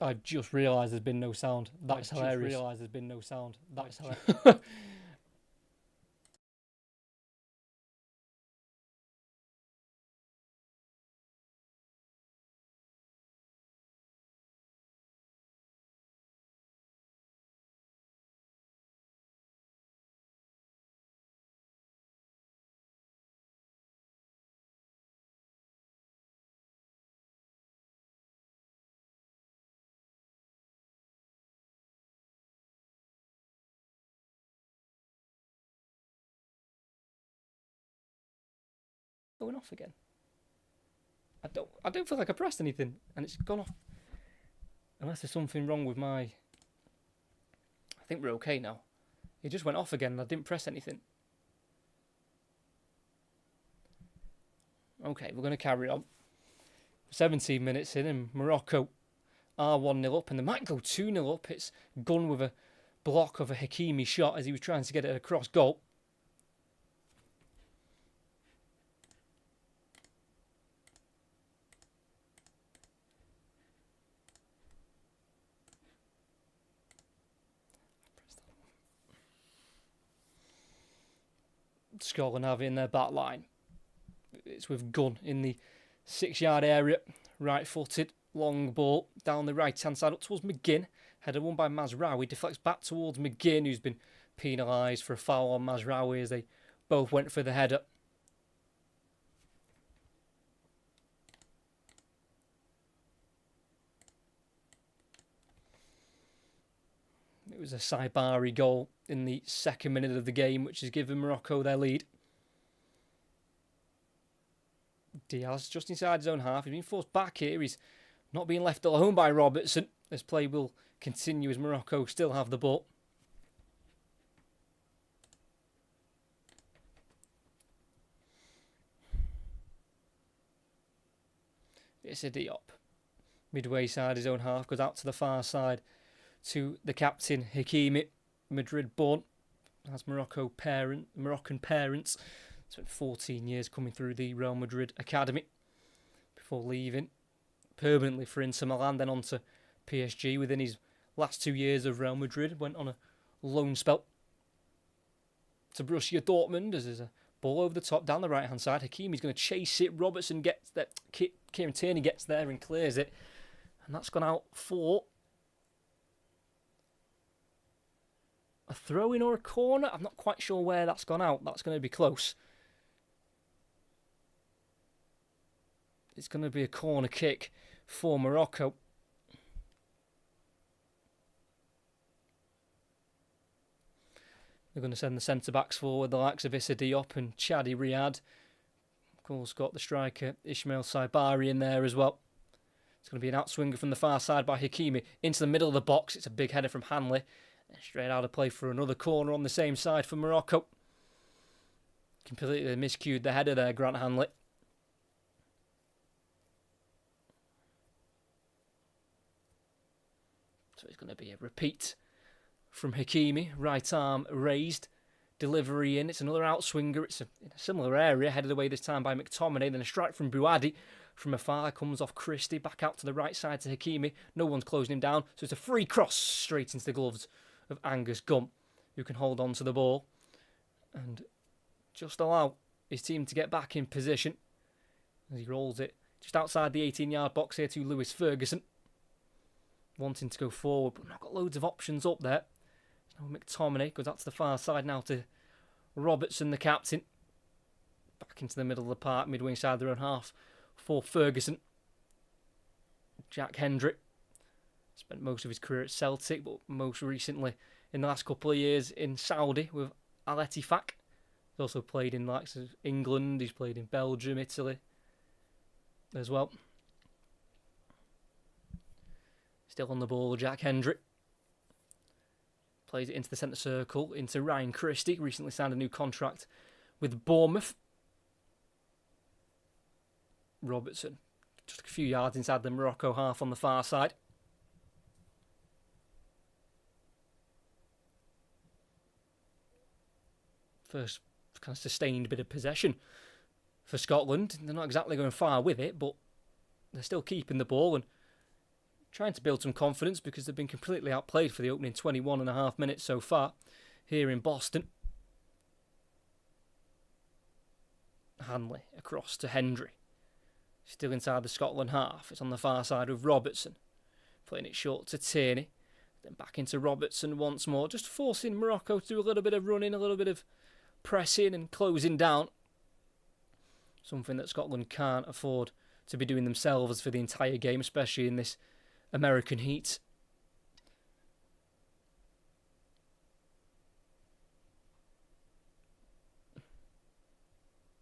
I just realised there's been no sound. That's hilarious. I just realised there's been no sound. That's hilarious. Going off again. I don't feel like I pressed anything, and it's gone off. Unless there's something wrong with my. I think we're okay now. It just went off again, and I didn't press anything. Okay, we're going to carry on. 17 minutes in, and Morocco are 1-0 up, and they might go 2-0 up. It's gone with a block of a Hakimi shot as he was trying to get it across goal. Scotland have it in their back line. It's with Gunn in the 6-yard area, right-footed, long ball down the right-hand side up towards McGinn. Header won by Mazraoui, deflects back towards McGinn, who's been penalised for a foul on Mazraoui as they both went for the header. It was a Saibari goal in the 2nd minute of the game, which has given Morocco their lead. Diaz just inside his own half. He's been forced back here. He's not being left alone by Robertson. This play will continue as Morocco still have the ball. It's a Diop. Midway side his own half, goes out to the far side to the captain, Hakimi, Madrid born, has Moroccan parents. Spent 14 years coming through the Real Madrid academy before leaving permanently for Inter Milan, then on to PSG. Within his last 2 years of Real Madrid, went on a loan spell to Borussia Dortmund as there's a ball over the top down the right hand side. Hakimi's going to chase it. Robertson gets there. Kieran Tierney gets there and clears it, and that's gone out for a throw in or a corner. I'm not quite sure where that's gone out. That's going to be close. It's going to be a corner kick for Morocco. They're going to send the centre-backs forward, the likes of Issa Diop and Chadi Riyad. Of course, got the striker Ismail Saibari in there as well. It's going to be an outswinger from the far side by Hakimi into the middle of the box. It's a big header from Hanley. Straight out of play for another corner on the same side for Morocco. Completely miscued the header there, Grant Hanley. So it's going to be a repeat from Hakimi. Right arm raised. Delivery in. It's another outswinger. It's in a similar area. Headed away this time by McTominay. Then a strike from Bouadi. From afar comes off Christie. Back out to the right side to Hakimi. No one's closing him down. So it's a free cross straight into the gloves of Angus Gunn, who can hold on to the ball and just allow his team to get back in position as he rolls it just outside the 18-yard box here to Lewis Ferguson, wanting to go forward but not got loads of options up there. So McTominay goes out to the far side now to Robertson, the captain, back into the middle of the park, midway inside their own half for Ferguson. Jack Hendrick spent most of his career at Celtic, but most recently in the last couple of years in Saudi with Al Ettifaq. He's also played in the likes of England, he's played in Belgium, Italy as well. Still on the ball, Jack Hendrick. Plays it into the centre circle, into Ryan Christie, recently signed a new contract with Bournemouth. Robertson, just a few yards inside the Morocco half on the far side. First kind of sustained bit of possession for Scotland. They're not exactly going far with it, but they're still keeping the ball and trying to build some confidence because they've been completely outplayed for the opening 21.5 minutes so far here in Boston. Hanley across to Hendry. Still inside the Scotland half. It's on the far side of Robertson. Playing it short to Tierney. Then back into Robertson once more. Just forcing Morocco to do a little bit of running, a little bit of pressing and closing down. Something that Scotland can't afford to be doing themselves for the entire game, especially in this American heat.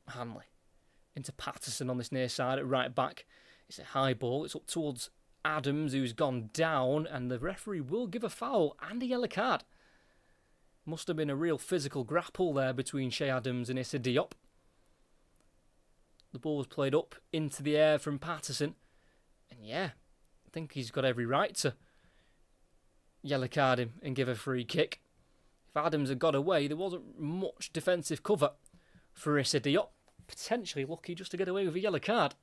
Hanley into Patterson on this near side at right back. It's a high ball. It's up towards Adams, who's gone down, and the referee will give a foul and a yellow card. Must have been a real physical grapple there between Shea Adams and Issa Diop. The ball was played up into the air from Patterson, and yeah, I think he's got every right to yellow card him and give a free kick. If Adams had got away, there wasn't much defensive cover for Issa Diop. Potentially lucky just to get away with a yellow card.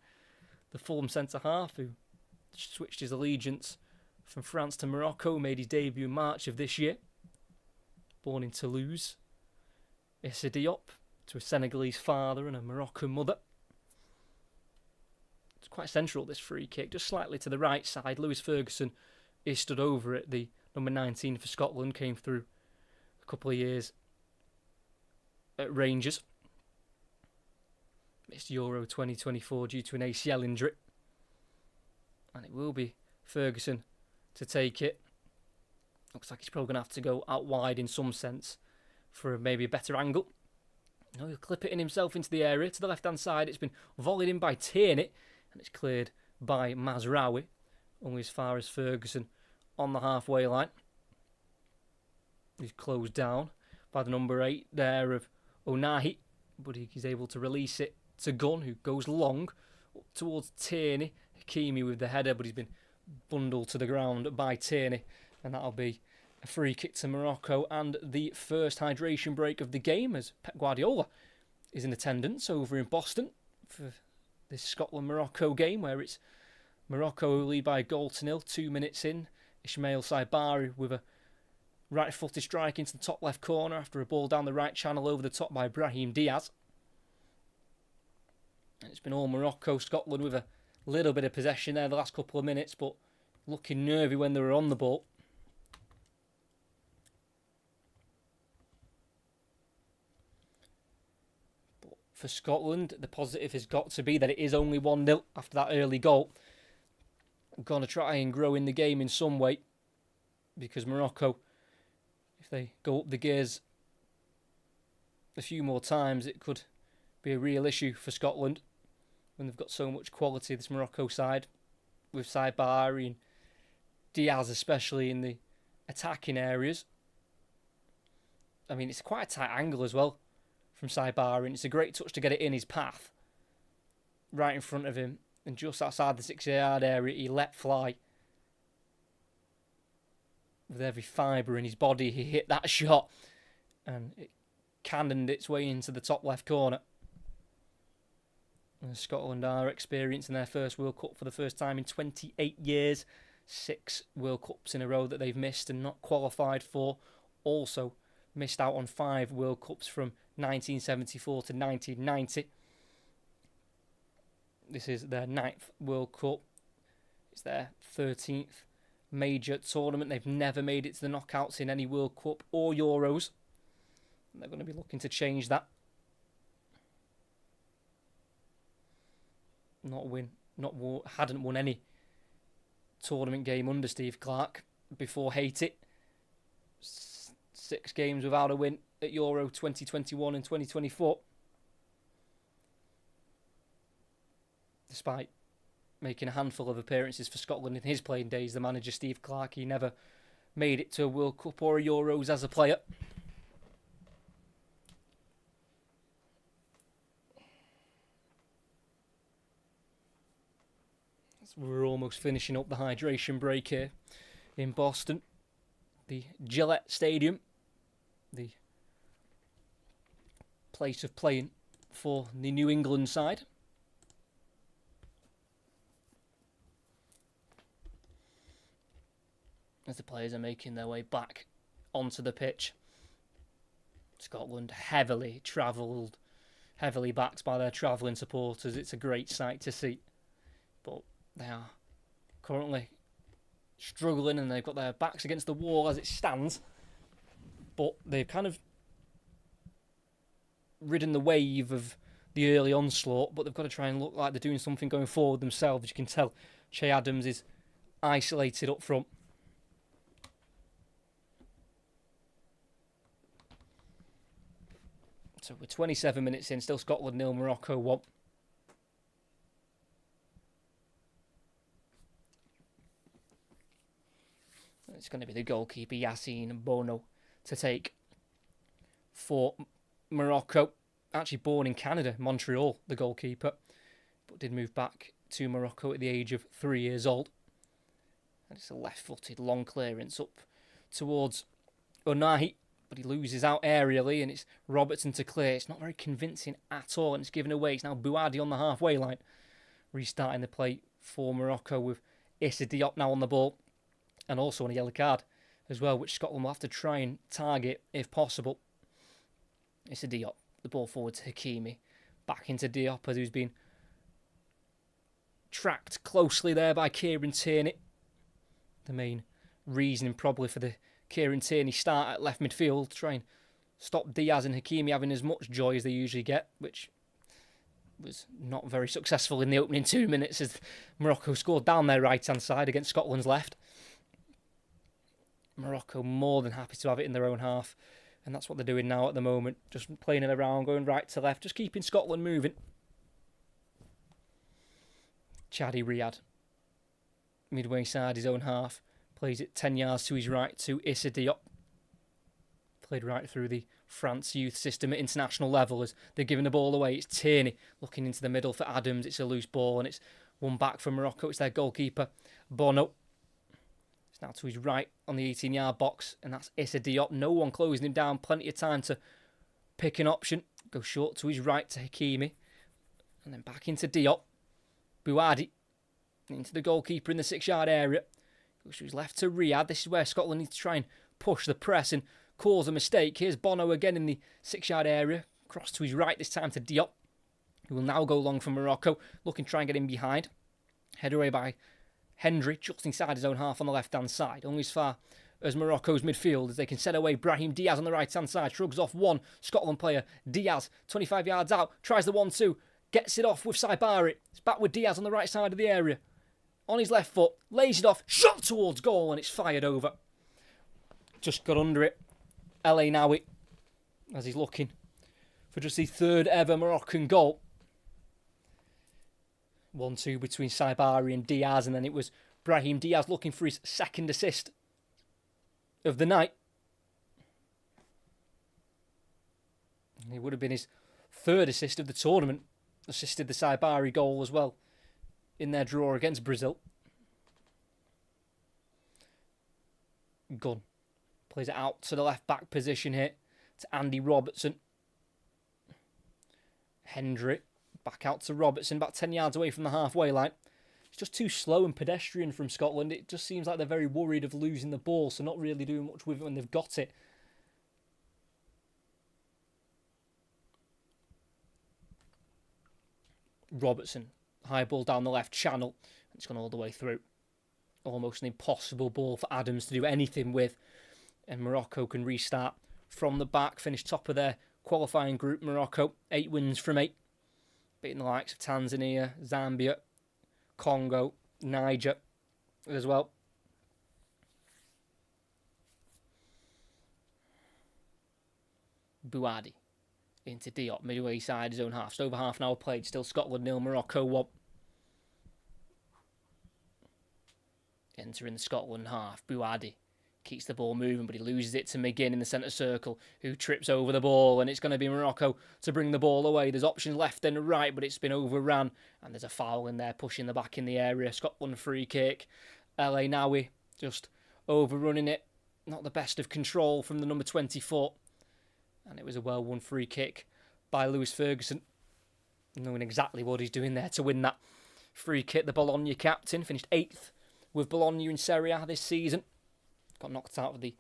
The Fulham centre-half, who switched his allegiance from France to Morocco, made his debut in March of this year. Born in Toulouse. Issa Diop, to a Senegalese father and a Moroccan mother. It's quite central, this free kick, just slightly to the right side. Lewis Ferguson is stood over it. The number 19 for Scotland came through a couple of years at Rangers. Missed Euro 2024 due to an ACL injury. And it will be Ferguson to take it. Looks like he's probably going to have to go out wide in some sense for maybe a better angle. No, he'll clip it in himself into the area. To the left-hand side, it's been volleyed in by Tierney. And it's cleared by Mazraoui. Only as far as Ferguson on the halfway line. He's closed down by the number 8 there of Onahi. But he's able to release it to Gunn, who goes long up towards Tierney. Hakimi with the header, but he's been bundled to the ground by Tierney. And that'll be a free kick to Morocco and the first hydration break of the game, as Pep Guardiola is in attendance over in Boston for this Scotland-Morocco game, where it's Morocco who lead by a goal to nil, 2 minutes in. Ismail Saibari with a right-footed strike into the top left corner after a ball down the right channel over the top by Brahim Diaz. And it's been all Morocco. Scotland with a little bit of possession there the last couple of minutes, but looking nervy when they were on the ball. But for Scotland, the positive has got to be that it is only 1-0 after that early goal. Going to try and grow in the game in some way, because Morocco, if they go up the gears a few more times, it could be a real issue for Scotland when they've got so much quality, this Morocco side, with Saibari and Diaz especially in the attacking areas. I mean, it's quite a tight angle as well from Saibari, and it's a great touch to get it in his path, right in front of him, and just outside the 6-yard area, he let fly. With every fibre in his body, he hit that shot, and it cannoned its way into the top left corner. And Scotland are experiencing their first World Cup for the first time in 28 years. 6 World Cups in a row that they've missed and not qualified for. Also missed out on 5 World Cups from 1974 to 1990. This is their 9th World Cup. It's their 13th major tournament. They've never made it to the knockouts in any World Cup or Euros. And they're going to be looking to change that. Hadn't won any tournament game under Steve Clarke before Haiti. 6 games without a win at Euro 2021 and 2024. Despite making a handful of appearances for Scotland in his playing days, the manager Steve Clarke, he never made it to a World Cup or a Euros as a player. We're almost finishing up the hydration break here in Boston. The Gillette Stadium, the place of playing for the New England side. as the players are making their way back onto the pitch. Scotland heavily backed by their travelling supporters. It's a great sight to see. But they are currently struggling and they've got their backs against the wall as it stands. But they've kind of ridden the wave of the early onslaught, but they've got to try and look like they're doing something going forward themselves. You can tell Che Adams is isolated up front. So we're 27 minutes in, still Scotland 0, Morocco 1. It's going to be the goalkeeper, Yassine Bono, to take for Morocco. Actually born in Canada, Montreal, the goalkeeper, but did move back to Morocco at the age of 3 years old. And it's a left-footed long clearance up towards Onahi, but he loses out aerially, and it's Robertson to clear. It's not very convincing at all, and it's given away. It's now Bouhaddi on the halfway line, restarting the play for Morocco with Issa Diop now on the ball, and also on a yellow card as well, which Scotland will have to try and target if possible. Issa Diop, the ball forward to Hakimi, back into Diop, as who's been tracked closely there by Kieran Tierney. The main reason probably for the Kieran Tierney start at left midfield, to try and stop Diaz and Hakimi having as much joy as they usually get, which was not very successful in the opening 2 minutes as Morocco scored down their right-hand side against Scotland's left. Morocco more than happy to have it in their own half, and that's what they're doing now at the moment, just playing it around, going right to left, just keeping Scotland moving. Chadi Riyad, midway side his own half, plays it 10 yards to his right to Issa Diop. Played right through the France youth system at international level as they're giving the ball away. It's Tierney looking into the middle for Adams. It's a loose ball and it's one back from Morocco. It's their goalkeeper, Bono. It's now to his right on the 18-yard box, and that's Issa Diop. No one closing him down. Plenty of time to pick an option. Go short to his right to Hakimi. And then back into Diop. Bouhaddi into the goalkeeper in the 6-yard area. Goes to his left to Riyad. This is where Scotland needs to try and push the press and cause a mistake. Here's Bono again in the 6-yard area. Cross to his right, this time to Diop, who will now go long for Morocco, looking to try and get in behind. Head away by Hendry, just inside his own half on the left-hand side. Only as far as Morocco's midfield as they can set away. Brahim Diaz on the right-hand side, shrugs off one Scotland player. Diaz, 25 yards out, tries the 1-2, gets it off with Saibari. It's back with Diaz on the right side of the area. On his left foot, lays it off, shot towards goal, and it's fired over. Just got under it. El Ainaoui, as he's looking for just the third ever Moroccan goal. 1-2 between Saibari and Diaz, and then it was Brahim Diaz looking for his second assist of the night. And it would have been his third assist of the tournament. Assisted the Saibari goal as well in their draw against Brazil. Gunn plays it out to the left-back position here to Andy Robertson. Hendry back out to Robertson, about 10 yards away from the halfway line. It's just too slow and pedestrian from Scotland. It just seems like they're very worried of losing the ball, so not really doing much with it when they've got it. Robertson, high ball down the left channel. It's gone all the way through. Almost an impossible ball for Adams to do anything with. And Morocco can restart from the back, finish top of their qualifying group. Morocco, 8 wins from 8. Beating the likes of Tanzania, Zambia, Congo, Niger as well. Bouhaddi into Diop, midway side, his own half. Just over half an hour played. Still Scotland 0, Morocco 1. Entering the Scotland half, Bouhaddi keeps the ball moving, but he loses it to McGinn in the centre circle, who trips over the ball, and it's going to be Morocco to bring the ball away. There's options left and right, but it's been overrun, and there's a foul in there, pushing the back in the area. Scotland free kick. El Ainaoui just overrunning it. Not the best of control from the number 24. And it was a well-won free kick by Lewis Ferguson, knowing exactly what he's doing there to win that free kick. The Bologna captain finished 8th with Bologna in Serie A this season. got knocked out of the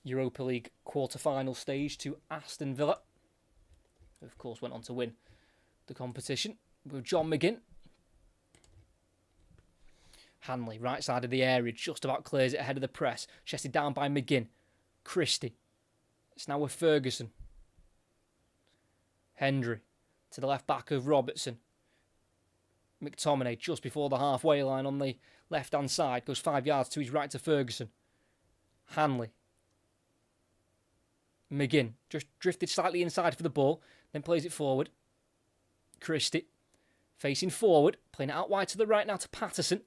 Europa League quarter-final stage to Aston Villa, who of course went on to win the competition with John McGinn. Hanley, right side of the area, just about clears it ahead of the press. Chested down by McGinn. Christie. It's now with Ferguson. Hendry to the left back of Robertson. McTominay just before the halfway line on the left-hand side. Goes 5 yards to his right to Ferguson. Hanley. McGinn just drifted slightly inside for the ball. Then plays it forward. Christie. Facing forward. Playing it out wide to the right now to Patterson.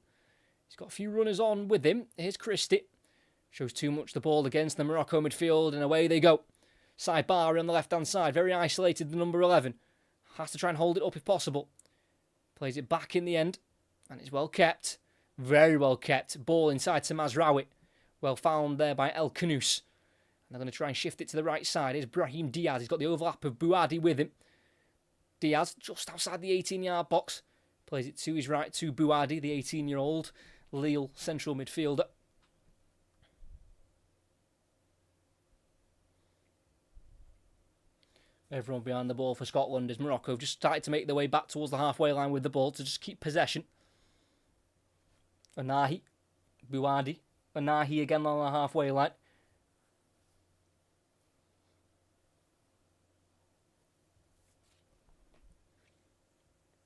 He's got a few runners on with him. Here's Christie. Shows too much the ball against the Morocco midfield, and away they go. Saibari on the left-hand side. Very isolated, the number 11. Has to try and hold it up if possible. Plays it back in the end, and it's well kept. Very well kept. Ball inside to Mazraoui. Well found there by El Khanous. And they're going to try and shift it to the right side. Here's Brahim Diaz. He's got the overlap of Bouhaddi with him. Diaz just outside the 18-yard box. Plays it to his right to Bouhaddi, the 18-year-old Lille central midfielder. Everyone behind the ball for Scotland as Morocco just started to make their way back towards the halfway line with the ball to just keep possession. Onahi, Bouhaddi, Onahi again on the halfway line.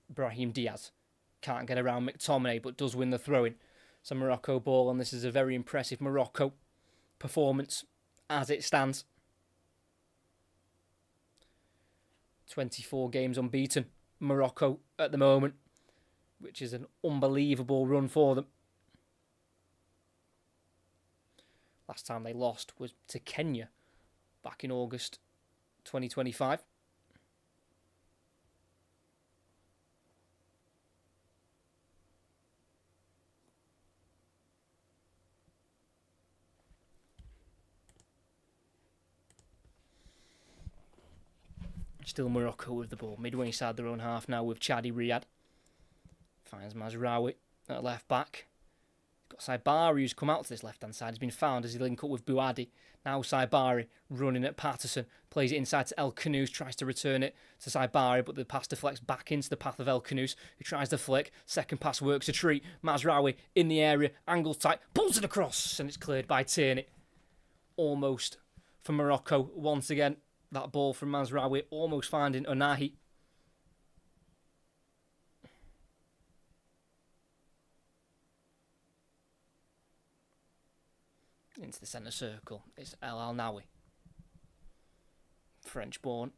Brahim Diaz can't get around McTominay but does win the throw-in. It's a Morocco ball, and this is a very impressive Morocco performance as it stands. 24 games unbeaten, Morocco at the moment, which is an unbelievable run for them. Last time they lost was to Kenya back in August 2025. Still Morocco with the ball. Midway inside their own half now with Chadi Riyad. Finds Mazraoui at left back. Got Saibari who's come out to this left-hand side. He's been found as he link up with Bouhaddi. Now Saibari running at Patterson. Plays it inside to El Khanous. Tries to return it to Saibari, but the pass deflects back into the path of El Khanous, who tries to flick. Second pass works a treat. Mazraoui in the area. Angles tight. Pulls it across. And it's cleared by Tierney. Almost for Morocco once again. That ball from Mazraoui almost finding Onahi. Into the centre circle. It's El Al-Nawi. French-born.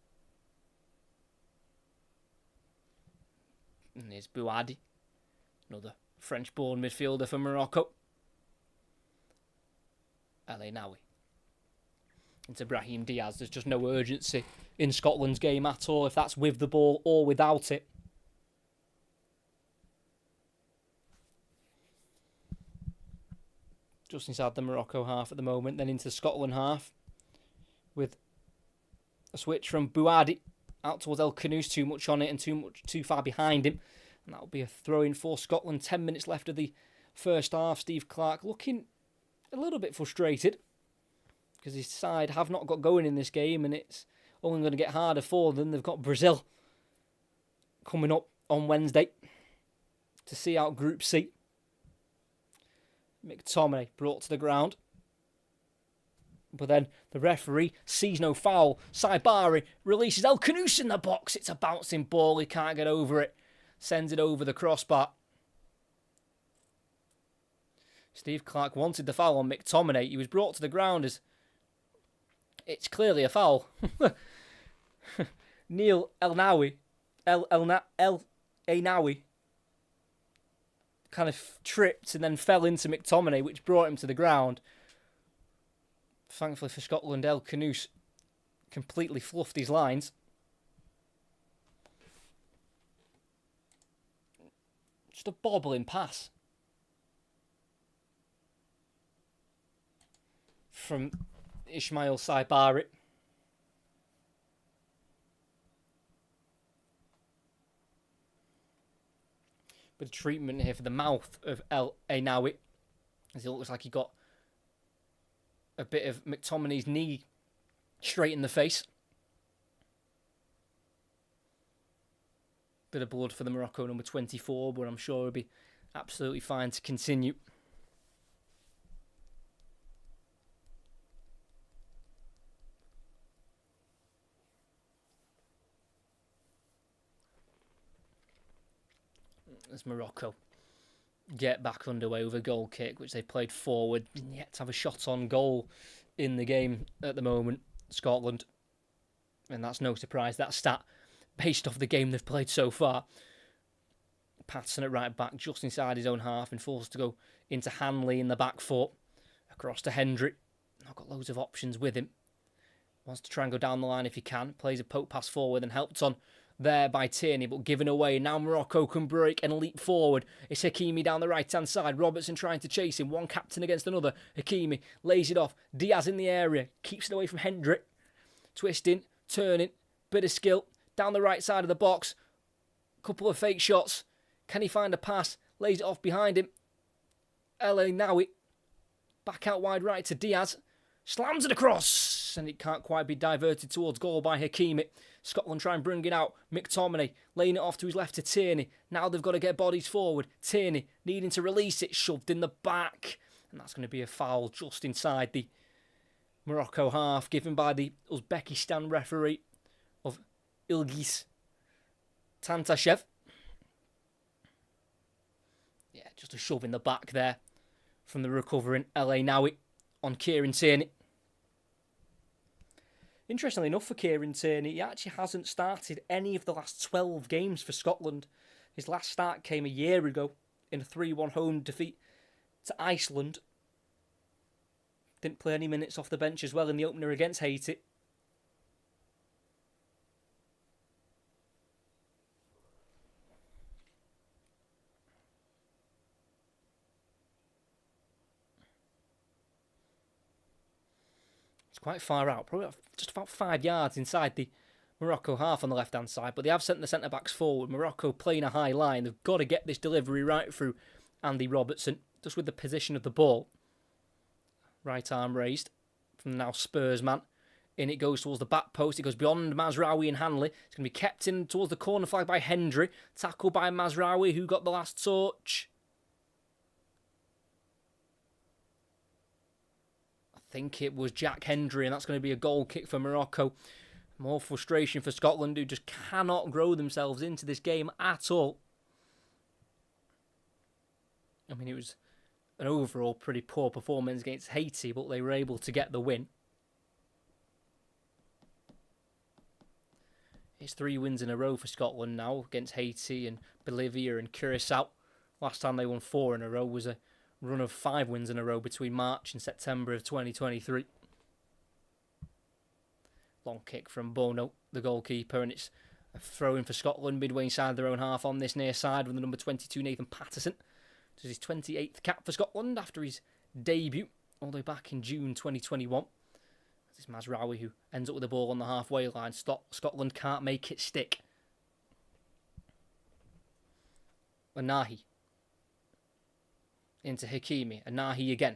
And here's Bouhaddi. Another French-born midfielder for Morocco. El Al-Nawi. Into Brahim Diaz. There's just no urgency in Scotland's game at all, if that's with the ball or without it. Just inside the Morocco half at the moment, then into the Scotland half with a switch from Bouhaddi out towards El Khanous. Too much on it and too far behind him, and that'll be a throw-in for Scotland. 10 minutes left of the first half. Steve Clarke looking a little bit frustrated because his side have not got going in this game, and it's only going to get harder for them. They've got Brazil coming up on Wednesday to see out Group C. McTominay brought to the ground. But then the referee sees no foul. Saibari releases El Khanous in the box. It's a bouncing ball. He can't get over it. Sends it over the crossbar. Steve Clarke wanted the foul on McTominay. He was brought to the ground as it's clearly a foul. Neil El-Nawi, El-Nawi kind of tripped and then fell into McTominay, which brought him to the ground. Thankfully for Scotland, El Khanous completely fluffed his lines. Just a bobbling pass from Ismail Saibari. But treatment here for the mouth of El Al-Nawi, as it looks like he got a bit of McTominay's knee straight in the face. Bit of blood for the Morocco number 24, but I'm sure he'll be absolutely fine to continue. As Morocco get back underway with a goal kick, which they played forward, and yet to have a shot on goal in the game at the moment, Scotland. And that's no surprise, that stat, based off the game they've played so far. Patterson at right back, just inside his own half, and forced to go into Hanley in the back foot, across to Hendry. Not got loads of options with him. Wants to try and go down the line if he can. Plays a poke pass forward and helped on there by Tierney, but given away. Now Morocco can break and leap forward. It's Hakimi down the right-hand side. Robertson trying to chase him. One captain against another. Hakimi lays it off. Diaz in the area. Keeps it away from Hendrick. Twisting, turning. Bit of skill. Down the right side of the box. Couple of fake shots. Can he find a pass? Lays it off behind him. El Nawi. Back out wide right to Diaz. Slams it across. And it can't quite be diverted towards goal by Hakimi. Scotland try and bring it out. McTominay laying it off to his left to Tierney. Now they've got to get bodies forward. Tierney needing to release it. Shoved in the back. And that's going to be a foul just inside the Morocco half, given by the Uzbekistan referee of Ilgis Tantashev. Yeah, just a shove in the back there from the recovering LA Nawi on Kieran Tierney. Interestingly enough for Kieran Tierney, he actually hasn't started any of the last 12 games for Scotland. His last start came a year ago in a 3-1 home defeat to Iceland. Didn't play any minutes off the bench as well in the opener against Haiti. Quite far out, probably just about 5 yards inside the Morocco half on the left-hand side, but they have sent the centre-backs forward. Morocco playing a high line. They've got to get this delivery right through Andy Robertson, just with the position of the ball. Right arm raised from the now Spurs man. In it goes towards the back post. It goes beyond Mazraoui and Hanley. It's going to be kept in towards the corner flag by Hendry. Tackled by Mazraoui, who got the last touch. I think it was Jack Hendry, and that's going to be a goal kick for Morocco. More frustration for Scotland, who just cannot grow themselves into this game at all. I mean, it was an overall pretty poor performance against Haiti, but they were able to get the win. It's 3 wins in a row for Scotland now against Haiti and Bolivia and Curacao. Last time they won 4 in a row was a run of 5 wins in a row between March and September of 2023. Long kick from Bono, the goalkeeper, and it's a throw-in for Scotland midway inside their own half on this near side with the number 22 Nathan Patterson. This is his 28th cap for Scotland after his debut all the way back in June 2021. This is Mazraoui who ends up with the ball on the halfway line. Scotland can't make it stick. Anahi into Hakimi. Anahi again.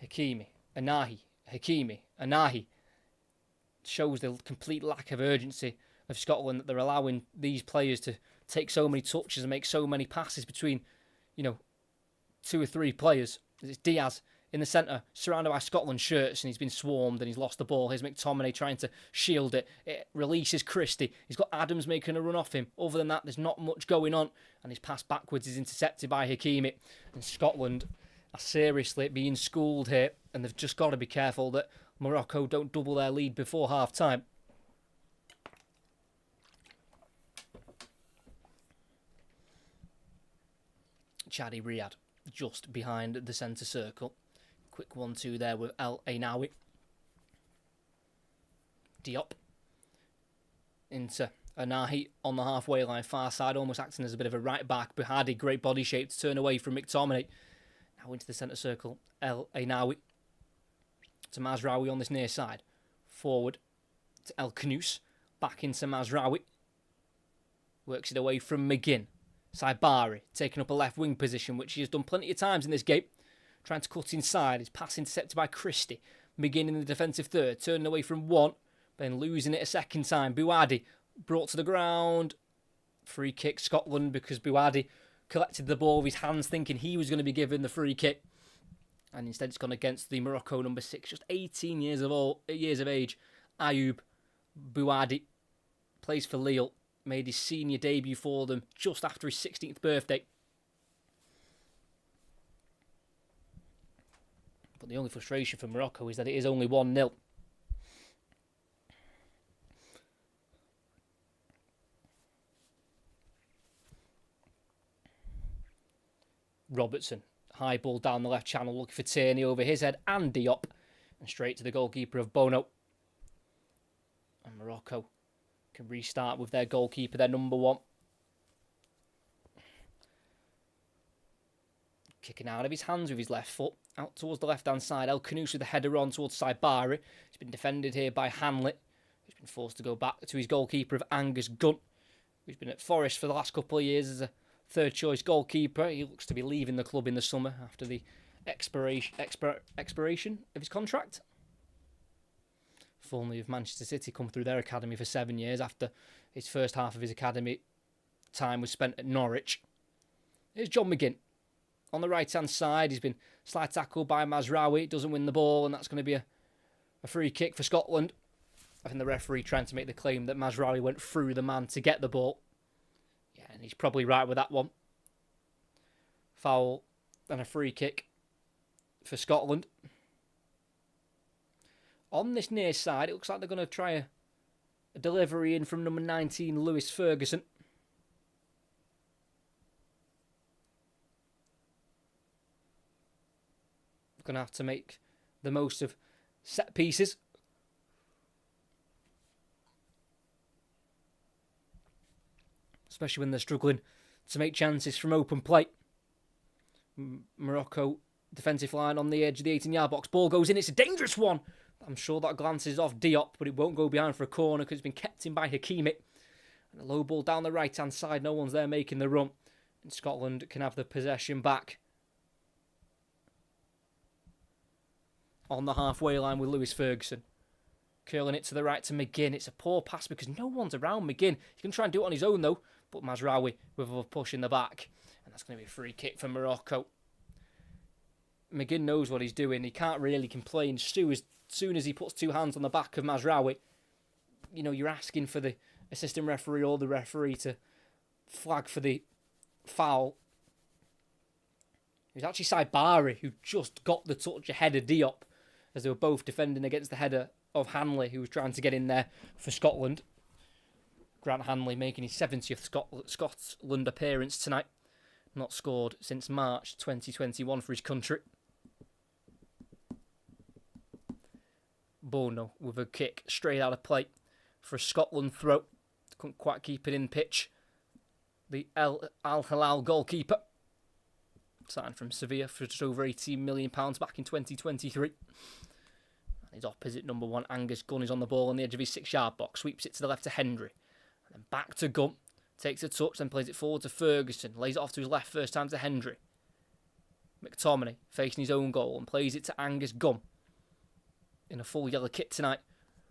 Hakimi. Anahi. Hakimi. Anahi. Shows the complete lack of urgency of Scotland that they're allowing these players to take so many touches and make so many passes between, 2 or 3 players. It's Diaz in the centre, surrounded by Scotland shirts, and he's been swarmed and he's lost the ball. Here's McTominay trying to shield it. It releases Christie. He's got Adams making a run off him. Other than that, there's not much going on. And his pass backwards is intercepted by Hakimi. And Scotland are seriously being schooled here. And they've just got to be careful that Morocco don't double their lead before half-time. Chadi Riyad just behind the centre circle. Quick 1-2 there with El Ainawi. Diop into Anahi on the halfway line, far side, almost acting as a bit of a right back. Buhadi, great body shape to turn away from McTominay. Now into the centre circle, El Ainawi to Mazraoui on this near side. Forward to El Knous, back into Mazraoui. Works it away from McGinn. Saibari taking up a left wing position, which he has done plenty of times in this game. trying to cut inside. His pass intercepted by Christie. McGinn in the defensive third, turning away from one, then losing it a second time. Buadi brought to the ground. Free kick Scotland because Buadi collected the ball with his hands thinking he was going to be given the free kick. And instead it's gone against the Morocco number 6, just 18 years of age. Ayoub Buadi plays for Lille, made his senior debut for them just after his 16th birthday. But the only frustration for Morocco is that it is only 1-0. Robertson, high ball down the left channel, looking for Tierney over his head and Diop, and straight to the goalkeeper of Bono. And Morocco can restart with their goalkeeper, their number 1. Kicking out of his hands with his left foot, out towards the left-hand side. El Khanous with the header on towards Saibari. He's been defended here by Hanley, who's been forced to go back to his goalkeeper of Angus Gunn, who's been at Forest for the last couple of years as a third-choice goalkeeper. He looks to be leaving the club in the summer after the expiration of his contract. Formerly of Manchester City, come through their academy for 7 years after his first half of his academy time was spent at Norwich. Here's John McGinn. On the right-hand side, he's been slide tackled by Mazraoui. Doesn't win the ball, and that's going to be a free kick for Scotland. I think the referee trying to make the claim that Mazraoui went through the man to get the ball. Yeah, and he's probably right with that one. Foul and a free kick for Scotland. On this near side, it looks like they're going to try a delivery in from number 19, Lewis Ferguson. Going to have to make the most of set pieces. Especially when they're struggling to make chances from open play. Morocco defensive line on the edge of the 18-yard box. Ball goes in. It's a dangerous one. I'm sure that glances off Diop, but it won't go behind for a corner because it's been kept in by Hakimi. And a low ball down the right-hand side. No one's there making the run. And Scotland can have the possession back. On the halfway line with Lewis Ferguson. Curling it to the right to McGinn. It's a poor pass because no one's around McGinn. He can try and do it on his own though. But Mazraoui with a push in the back. And that's going to be a free kick for Morocco. McGinn knows what he's doing. He can't really complain. As soon as he puts two hands on the back of Mazraoui, you know, you're asking for the assistant referee or the referee to flag for the foul. It was actually Saibari who just got the touch ahead of Diop, as they were both defending against the header of Hanley, who was trying to get in there for Scotland. Grant Hanley making his 70th Scotland appearance tonight. Not scored since March 2021 for his country. Bono with a kick straight out of play for a Scotland throw. Couldn't quite keep it in pitch. The Al Hilal goalkeeper. Signed from Sevilla for just over £18 million back in 2023. And his opposite, number 1, Angus Gunn, is on the ball on the edge of his 6-yard box. Sweeps it to the left to Hendry. And then back to Gunn. Takes a touch, then plays it forward to Ferguson. Lays it off to his left first time to Hendry. McTominay facing his own goal and plays it to Angus Gunn. In a full yellow kit tonight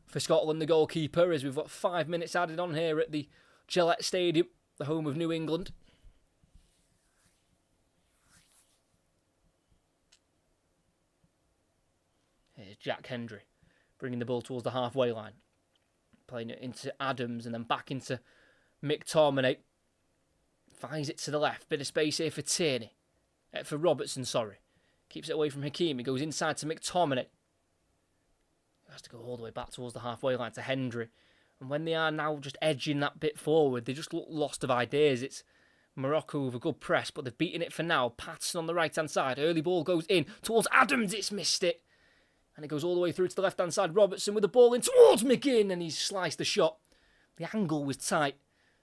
for Scotland, the goalkeeper, as we've got 5 minutes added on here at the Gillette Stadium, the home of New England. Here's Jack Hendry, bringing the ball towards the halfway line. Playing it into Adams and then back into McTominay. Finds it to the left. Bit of space here for Tierney. For Robertson, sorry. Keeps it away from Hakimi. Goes inside to McTominay. Has to go all the way back towards the halfway line to Hendry. And when they are now just edging that bit forward, they just look lost of ideas. It's Morocco with a good press, but they've beaten it for now. Patterson on the right-hand side. Early ball goes in towards Adams. It's missed it. And it goes all the way through to the left-hand side. Robertson with the ball in towards McGinn, and he's sliced the shot. The angle was tight,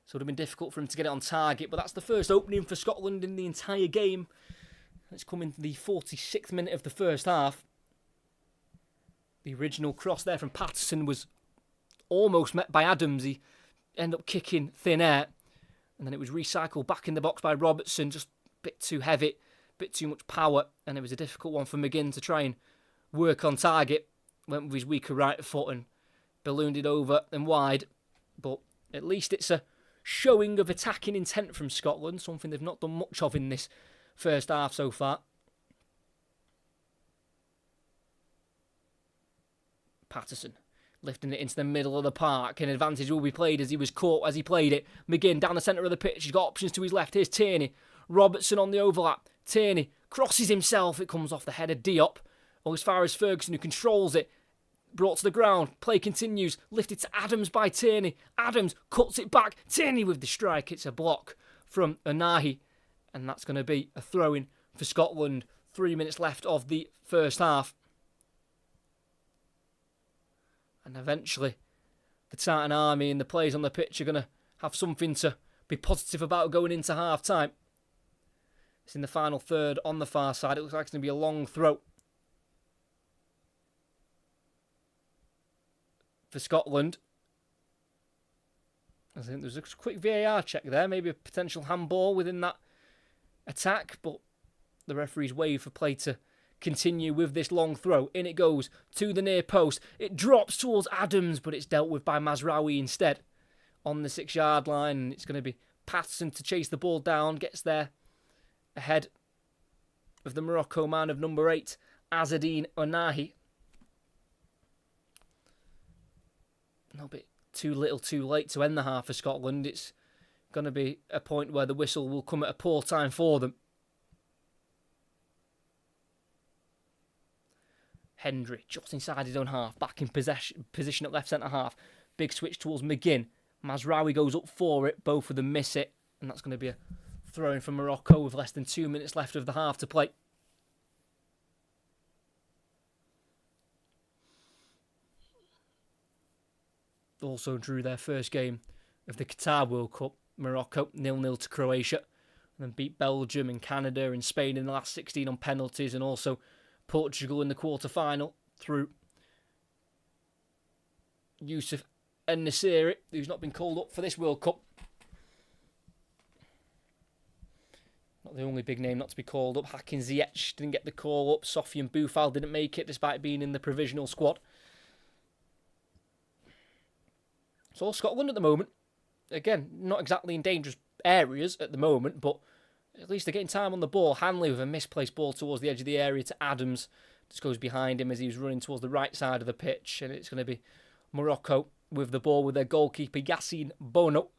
so it would have been difficult for him to get it on target. But that's the first opening for Scotland in the entire game. It's come in the 46th minute of the first half. The original cross there from Patterson was almost met by Adams. He ended up kicking thin air. And then it was recycled back in the box by Robertson. Just a bit too heavy. bit too much power, and it was a difficult one for McGinn to try and work on target. Went with his weaker right foot and ballooned it over and wide. But at least it's a showing of attacking intent from Scotland, something they've not done much of in this first half so far. Patterson lifting it into the middle of the park. An advantage will be played as he was caught as he played it. McGinn down the centre of the pitch. He's got options to his left. Here's Tierney. Robertson on the overlap. Tierney crosses himself. It comes off the head of Diop. Or as far as Ferguson, who controls it. Brought to the ground. Play continues. Lifted to Adams by Tierney. Adams cuts it back. Tierney with the strike. It's a block from Onahi. And that's going to be a throw-in for Scotland. 3 minutes left of the first half. And eventually, the Titan Army and the players on the pitch are going to have something to be positive about going into half-time. It's in the final third on the far side. It looks like it's going to be a long throw for Scotland. I think there's a quick VAR check there. Maybe a potential handball within that attack. But the referee's wave for play to continue with this long throw. In it goes to the near post. It drops towards Adams, but it's dealt with by Mazraoui instead on the 6-yard line. And it's going to be Patterson to chase the ball down. Gets there ahead of the Morocco man of number 8, Azzedine Onahi. A little bit too little too late to end the half for Scotland. It's going to be a point where the whistle will come at a poor time for them. Hendry just inside his own half, back in position at left centre half. Big switch towards McGinn. Mazraoui goes up for it. Both of them miss it. And that's going to be a throw-in from Morocco with less than 2 minutes left of the half to play. Also drew their first game of the Qatar World Cup. Morocco 0-0 to Croatia. And then beat Belgium and Canada and Spain in the last 16 on penalties. And also Portugal in the quarter-final through Youssef En-Nesyri, who's not been called up for this World Cup. Not the only big name not to be called up. Hakim Ziyech didn't get the call up. Sofiane Boufal didn't make it despite being in the provisional squad. So Scotland at the moment, again, not exactly in dangerous areas at the moment, but at least they're getting time on the ball. Hanley with a misplaced ball towards the edge of the area to Adams. Just goes behind him as he was running towards the right side of the pitch. And it's going to be Morocco with the ball with their goalkeeper, Yassine Bono.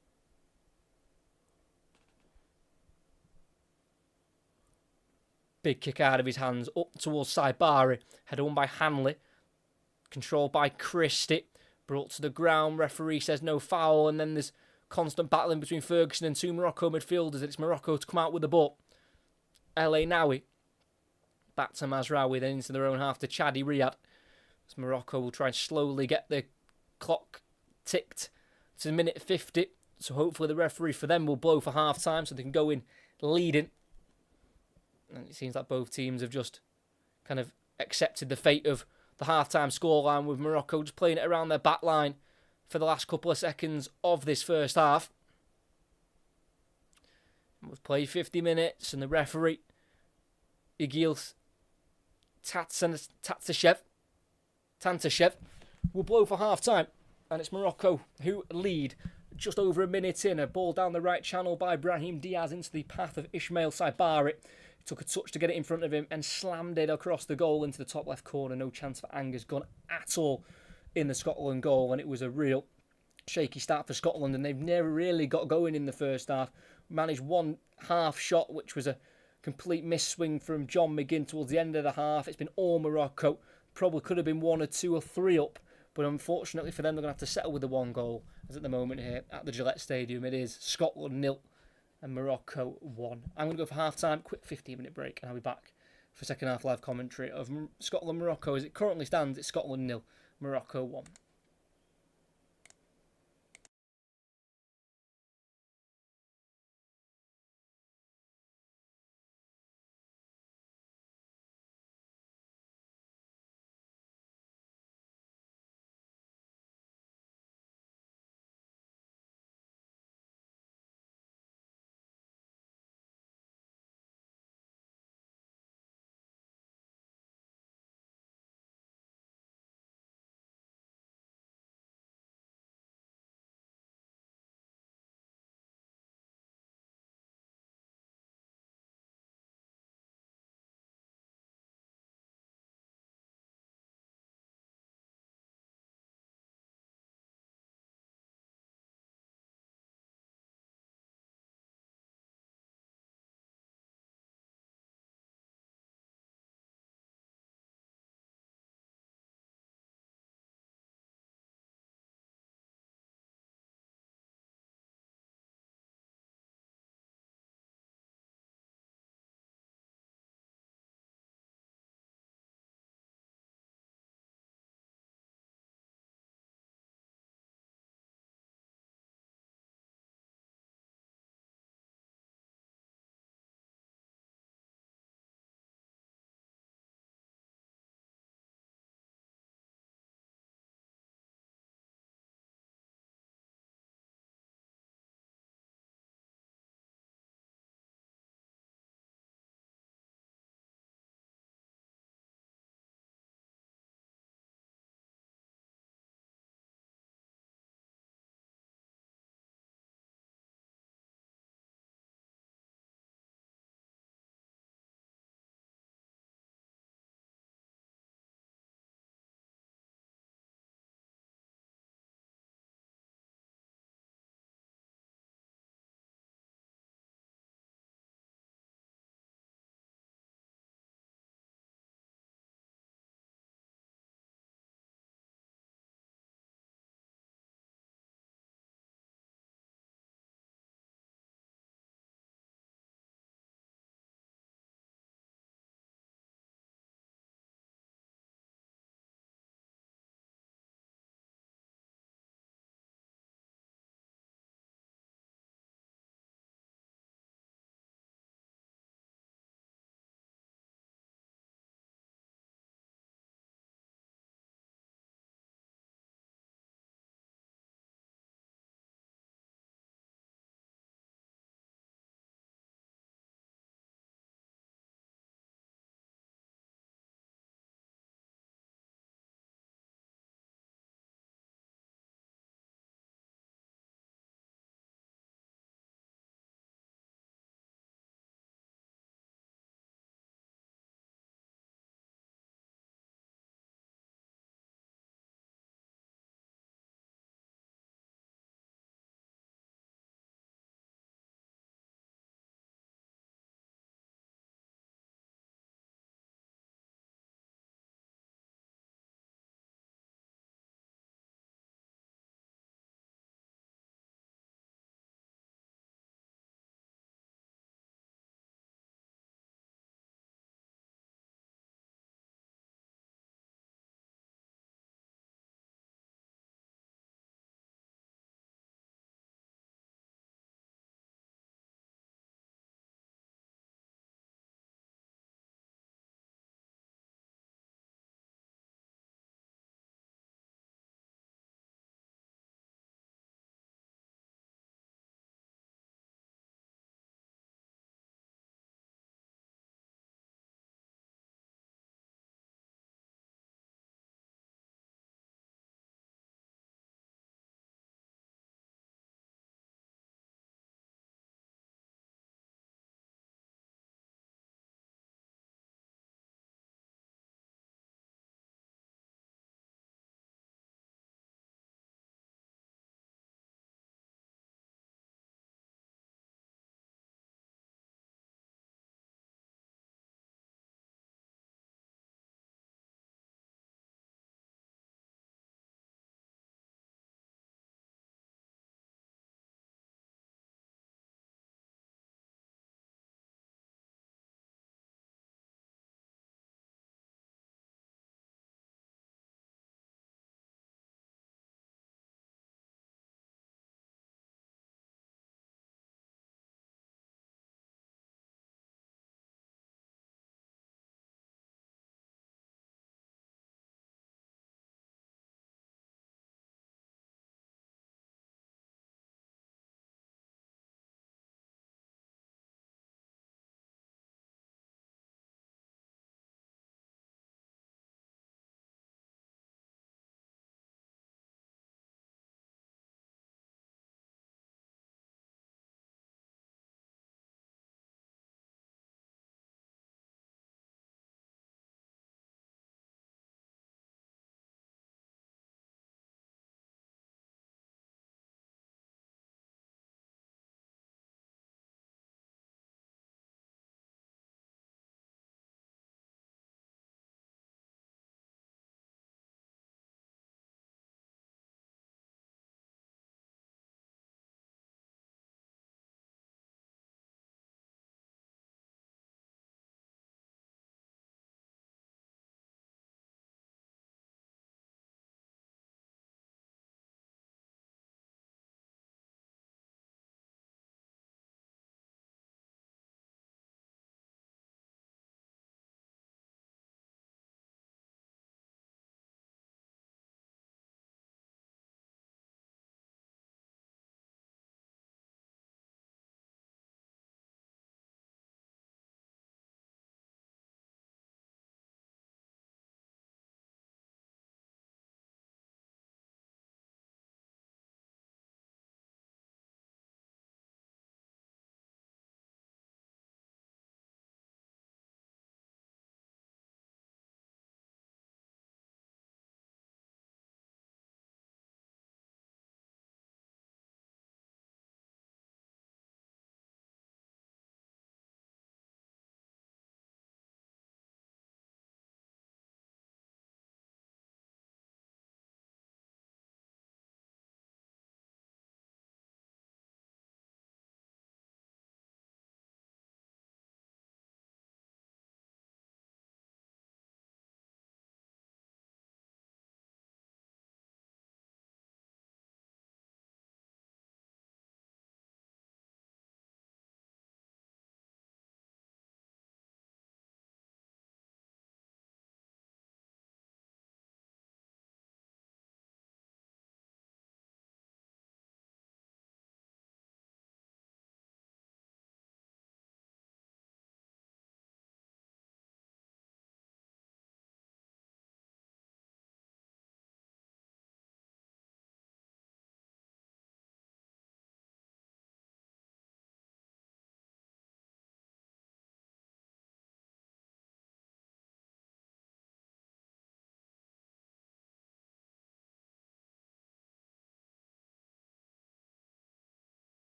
Big kick out of his hands up towards Saibari. Header won by Hanley. Controlled by Christie. Brought to the ground. Referee says no foul. And then there's constant battling between Ferguson and two Morocco midfielders. It's Morocco to come out with the ball. El Ainaoui. Back to Mazraoui, then into their own half to Chadi Riyad. As Morocco will try and slowly get the clock ticked to minute 50. So hopefully the referee for them will blow for half time so they can go in leading. And it seems like both teams have just kind of accepted the fate of the half-time scoreline, with Morocco just playing it around their back line for the last couple of seconds of this first half. We've played 50 minutes and the referee, Igil Tantashev, will blow for half-time. And it's Morocco who lead just over a minute in. A ball down the right channel by Brahim Diaz into the path of Ismail Saibari. Took a touch to get it in front of him and slammed it across the goal into the top left corner. No chance for Anger's gun at all in the Scotland goal. And it was a real shaky start for Scotland. And they've never really got going in the first half. Managed one half shot, which was a complete miss swing from John McGinn towards the end of the half. It's been all Morocco. Probably could have been 1 or 2 or 3 up. But unfortunately for them, they're going to have to settle with the 1 goal. As at the moment here at the Gillette Stadium, it is Scotland 0. And Morocco 1. I'm going to go for half-time, quick 15-minute break, and I'll be back for second half live commentary of Scotland-Morocco. As it currently stands, it's Scotland 0, Morocco 1.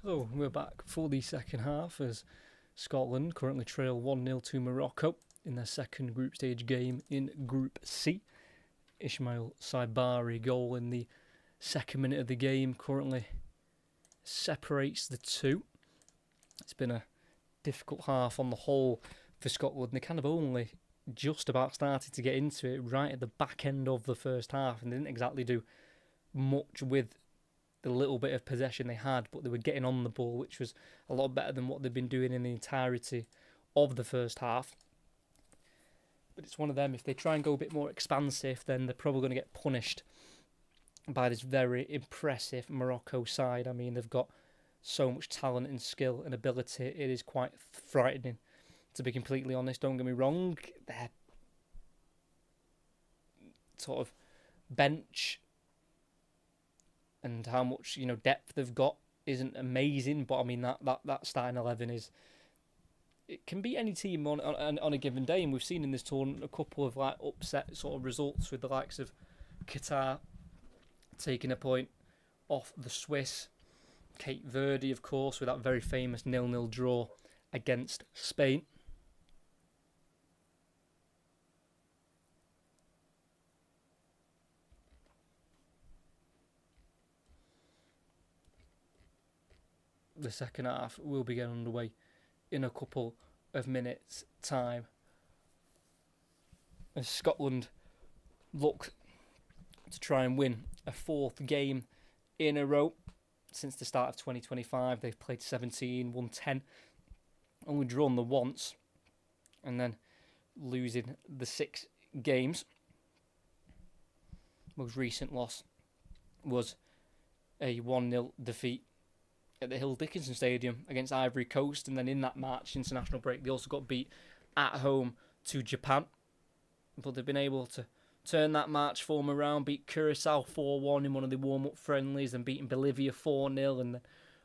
So we're back for the second half as Scotland currently trail 1-0 to Morocco in their second group stage game in Group C. Ismail Saibari goal in the second minute of the game currently separates the two. It's been a difficult half on the whole for Scotland. They kind of only just about started to get into it right at the back end of the first half, and they didn't exactly do much with the little bit of possession they had, but they were getting on the ball, which was a lot better than what they've been doing in the entirety of the first half. But it's one of them, if they try and go a bit more expansive, then they're probably going to get punished by this very impressive Morocco side. I mean, they've got so much talent and skill and ability, it is quite frightening, to be completely honest. Don't get me wrong, their sort of bench and how much depth they've got isn't amazing, but I mean that starting 11 is, it can beat any team on a given day, and we've seen in this tournament a couple of upset sort of results with the likes of Qatar taking a point off the Swiss, Cape Verde of course with that very famous 0-0 draw against Spain. The second half will be getting underway in a couple of minutes' time as Scotland look to try and win a fourth game in a row. Since the start of 2025, they've played 17, won 10, only drawn the once, and then losing the 6 games. Most recent loss was a 1-0 defeat at the Hill Dickinson Stadium against Ivory Coast, and then in that March international break they also got beat at home to Japan, but they've been able to turn that March form around, beat Curacao 4-1 in one of the warm-up friendlies, and beating Bolivia 4-0, and then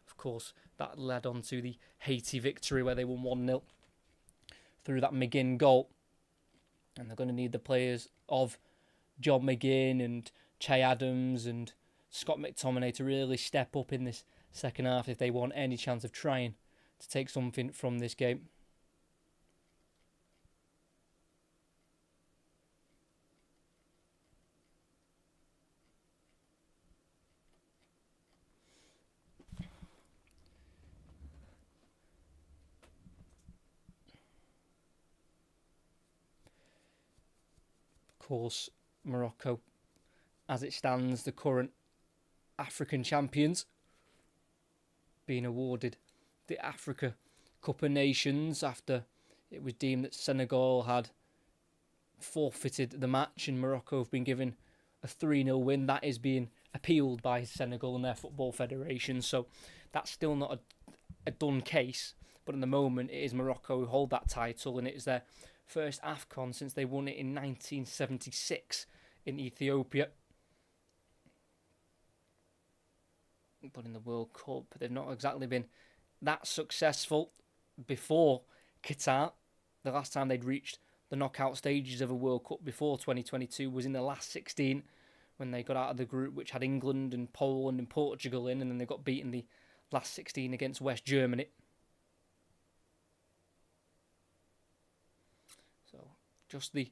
of course that led on to the Haiti victory where they won 1-0 through that McGinn goal. And they're going to need the players of John McGinn and Che Adams and Scott McTominay to really step up in this second half if they want any chance of trying to take something from this game. Of course, Morocco, as it stands, the current African champions, being awarded the Africa Cup of Nations after it was deemed that Senegal had forfeited the match and Morocco have been given a 3-0 win. That is being appealed by Senegal and their football federation, so that's still not a done case, but at the moment it is Morocco who hold that title, and it is their first AFCON since they won it in 1976 in Ethiopia. But in the World Cup, they've not exactly been that successful. Before Qatar, the last time they'd reached the knockout stages of a World Cup before 2022 was in the last 16, when they got out of the group which had England and Poland and Portugal in, and then they got beaten the last 16 against West Germany. So just the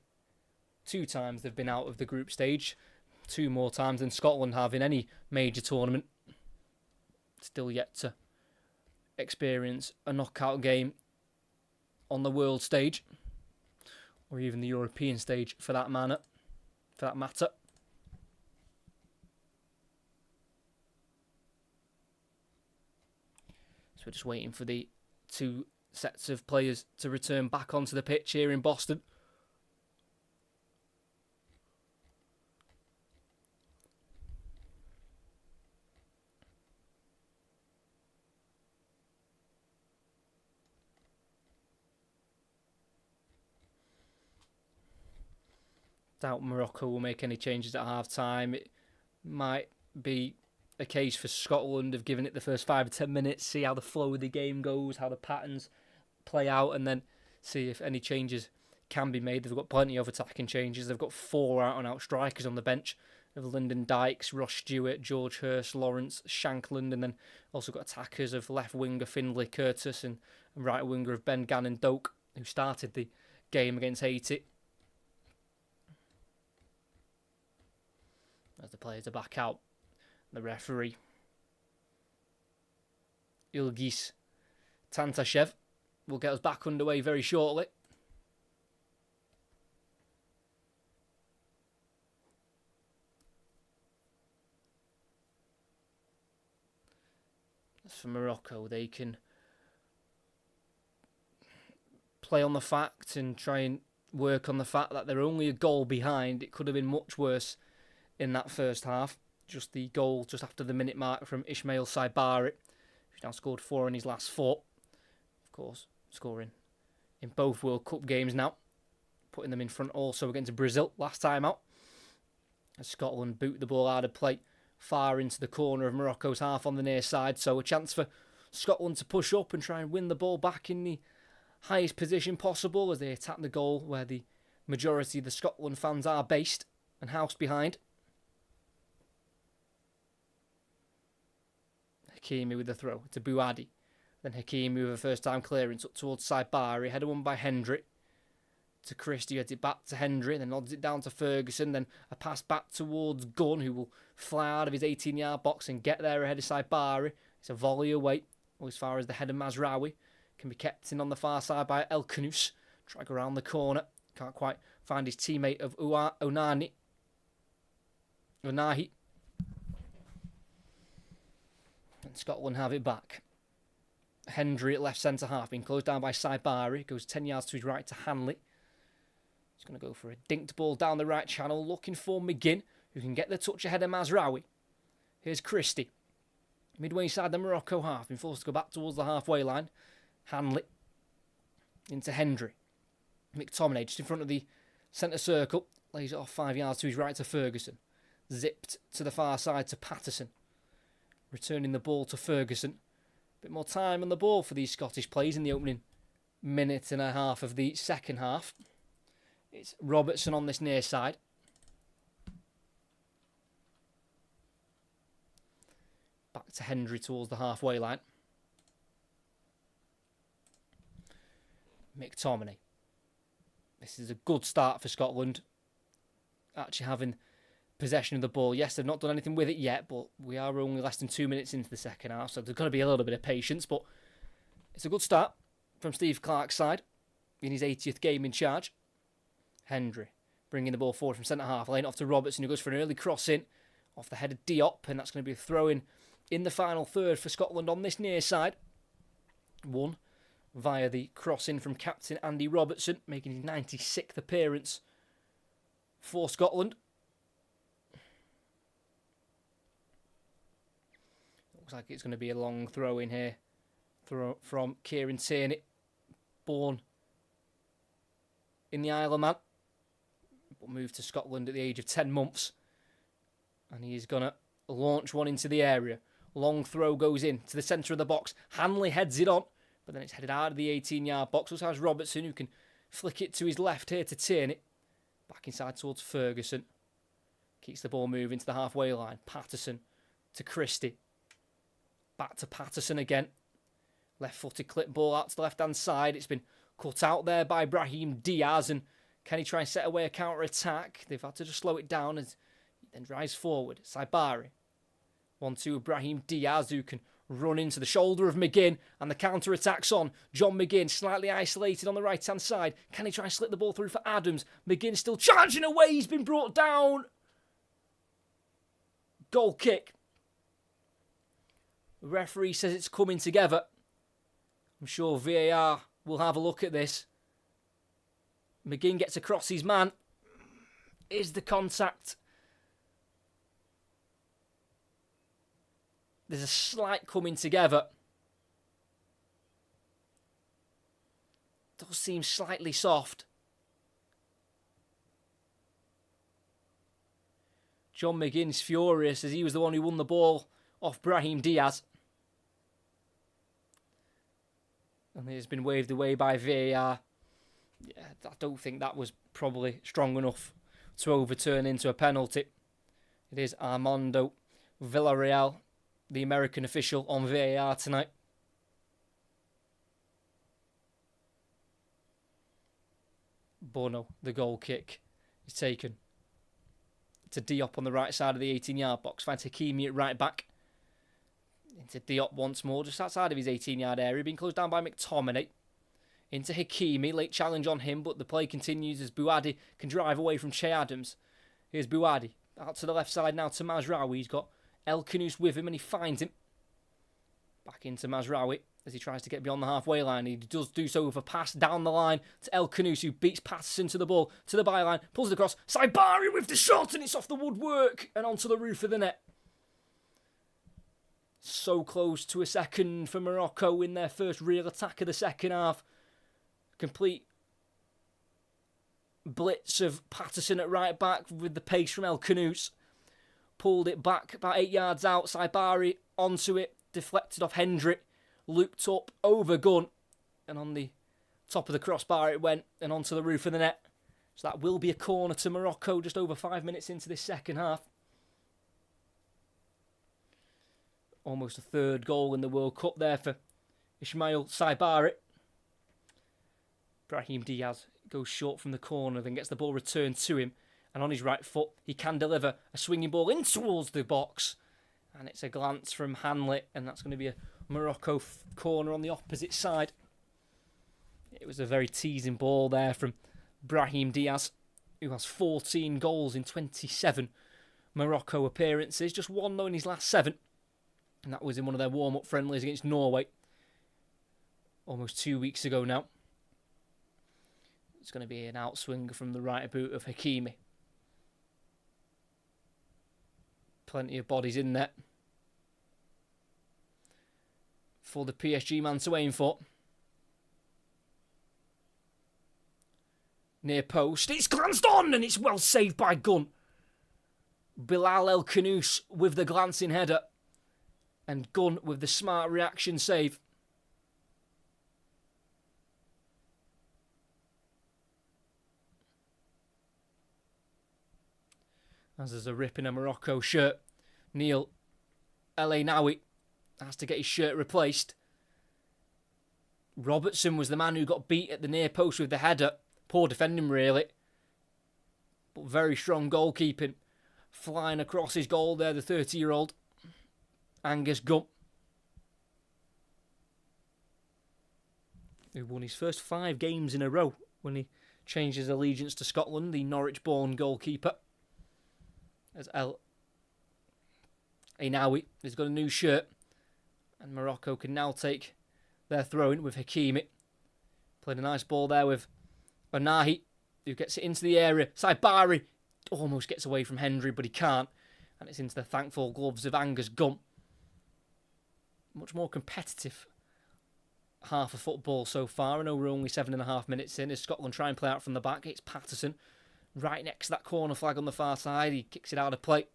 2 times they've been out of the group stage, 2 more times than Scotland have in any major tournament. Still yet to experience a knockout game on the world stage, or even the European stage for that matter. So we're just waiting for the 2 sets of players to return back onto the pitch here in Boston. Doubt Morocco will make any changes at half time. It might be a case for Scotland of giving it the first 5 or 10 minutes, see how the flow of the game goes, how the patterns play out, and then see if any changes can be made. They've got plenty of attacking changes. They've got 4 out-and-out strikers on the bench of Lyndon Dykes, Ross Stewart, George Hurst, Lawrence Shankland, and then also got attackers of left winger Findlay Curtis and right winger of Ben Gannon Doak, who started the game against Haiti. As the players are back out, the referee, Ilgis Tantashev, will get us back underway very shortly. As for Morocco, they can play on the fact and try and work on the fact that they're only a goal behind. It could have been much worse in that first half. Just the goal just after the minute mark from Ismail Saibari, who's now scored 4 in his last 4. Of course, scoring in both World Cup games now, putting them in front also against Brazil last time out. As Scotland boot the ball out of play far into the corner of Morocco's half on the near side, so a chance for Scotland to push up and try and win the ball back in the highest position possible as they attack the goal where the majority of the Scotland fans are based and housed behind. Hakimi with the throw to Bouadi. Then Hakimi with a first time clearance up towards Saibari, header won by Hendry. To Christie, heads it back to Hendry, then nods it down to Ferguson, then a pass back towards Gunn, who will fly out of his 18-yard box and get there ahead of Saibari. It's a volley away, as far as the header Mazraoui can be kept in on the far side by El Khanous. Try to go around the corner, can't quite find his teammate of Onahi. And Scotland have it back. Hendry at left centre half, being closed down by Saibari, goes 10 yards to his right to Hanley. He's going to go for a dinked ball down the right channel, looking for McGinn, who can get the touch ahead of Mazraoui. Here's Christie. Midway side the Morocco half, been forced to go back towards the halfway line. Hanley into Hendry. McTominay just in front of the centre circle, lays it off 5 yards to his right to Ferguson. Zipped to the far side to Patterson. Returning the ball to Ferguson. A bit more time on the ball for these Scottish players in the opening minute and a half of the second half. It's Robertson on this near side. Back to Hendry towards the halfway line. McTominay. This is a good start for Scotland. Actually having possession of the ball. Yes, they've not done anything with it yet, but we are only less than 2 minutes into the second half, so there's got to be a little bit of patience, but it's a good start from Steve Clarke's side in his 80th game in charge. Hendry bringing the ball forward from centre half, laying it off to Robertson, who goes for an early cross in off the head of Diop, and that's going to be a throw-in in the final third for Scotland on this near side. Won via the cross-in from captain Andy Robertson, making his 96th appearance for Scotland. Looks like it's going to be a long throw-in here from Kieran Tierney, born in the Isle of Man, but moved to Scotland at the age of 10 months. And he is going to launch one into the area. Long throw goes in to the centre of the box. Hanley heads it on, but then it's headed out of the 18-yard box. Also has Robertson, who can flick it to his left here to Tierney. Back inside towards Ferguson. Keeps the ball moving to the halfway line. Patterson to Christie. Back to Patterson again. Left-footed clip ball out to the left-hand side. It's been cut out there by Brahim Diaz. And can he try and set away a counter-attack? They've had to just slow it down as he then drives forward. Saibari. 1-2 with Brahim Diaz, who can run into the shoulder of McGinn. And the counter-attack's on. John McGinn slightly isolated on the right-hand side. Can he try and slip the ball through for Adams? McGinn still charging away. He's been brought down. Goal kick. The referee says it's coming together. I'm sure VAR will have a look at this. McGinn gets across his man. Is the contact? There's a slight coming together. Does seem slightly soft. John McGinn's furious as he was the one who won the ball off Brahim Diaz. And it's been waved away by VAR. Yeah, I don't think that was probably strong enough to overturn into a penalty. It is Armando Villarreal, the American official, on VAR tonight. Bono, the goal kick, is taken to Diop on the right side of the 18-yard box. Finds Hakimi at right back. Into Diop once more, just outside of his 18-yard area, being closed down by McTominay. Into Hakimi, late challenge on him, but the play continues as Bouhaddi can drive away from Che Adams. Here's Bouhaddi, out to the left side now to Mazraoui. He's got El Khanous with him and he finds him. Back into Mazraoui as he tries to get beyond the halfway line. He does do so with a pass down the line to El Khanous, who beats Patterson to the ball, to the byline, pulls it across. Saibari with the shot, and it's off the woodwork and onto the roof of the net. So close to a second for Morocco in their first real attack of the second half. Complete blitz of Patterson at right back with the pace from El Khanous. Pulled it back about 8 yards out. Saibari onto it, deflected off Hendrick, looped up over Gunn, and on the top of the crossbar it went and onto the roof of the net. So that will be a corner to Morocco just over 5 minutes into this second half. Almost a third goal in the World Cup there for Ismail Saibari. Brahim Diaz goes short from the corner, then gets the ball returned to him. And on his right foot, he can deliver a swinging ball in towards the box. And it's a glance from Hanley, and that's going to be a Morocco corner on the opposite side. It was a very teasing ball there from Brahim Diaz, who has 14 goals in 27 Morocco appearances. Just one though in his last 7. And that was in one of their warm-up friendlies against Norway. Almost 2 weeks ago now. It's going to be an outswinger from the right boot of Hakimi. Plenty of bodies in there for the PSG man to aim for. Near post. It's glanced on and it's well saved by Gunn. Bilal El Khanous with the glancing header. And Gunn with the smart reaction save. As there's a rip in a Morocco shirt. Neil El Ainaoui has to get his shirt replaced. Robertson was the man who got beat at the near post with the header. Poor defending really. But very strong goalkeeping. Flying across his goal there, the 30-year-old. Angus Gunn. Who won his first 5 games in a row when he changed his allegiance to Scotland, the Norwich-born goalkeeper. As El Ainaoui has got a new shirt. And Morocco can now take their throw-in with Hakimi. Played a nice ball there with Onahi, who gets it into the area. Saibari almost gets away from Hendry, but he can't. And it's into the thankful gloves of Angus Gunn. Much more competitive half of football so far. I know we're only 7.5 minutes in as Scotland try and play out from the back. It's Patterson right next to that corner flag on the far side. He kicks it out of play.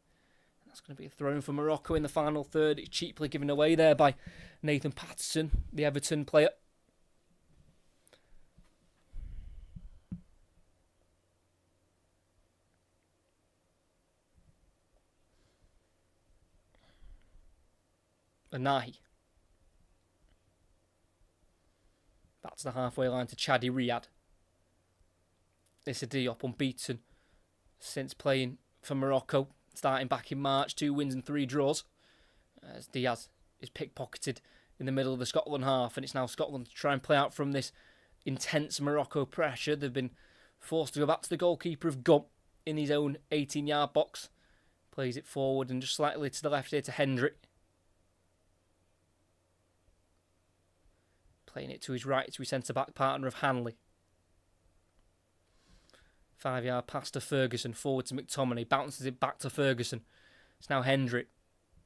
That's going to be a throw for Morocco in the final third. It's cheaply given away there by Nathan Patterson, the Everton player. Anahi. Back to the halfway line to Chadi Riyad. Issa Diop unbeaten since playing for Morocco, starting back in March, 2 wins and 3 draws. As Diaz is pickpocketed in the middle of the Scotland half, and it's now Scotland to try and play out from this intense Morocco pressure. They've been forced to go back to the goalkeeper of Gunn in his own 18-yard box. Plays it forward and just slightly to the left here to Hendrick. Playing it to his right to his centre-back partner of Hanley. 5-yard pass to Ferguson, forward to McTominay, bounces it back to Ferguson. It's now Hendrick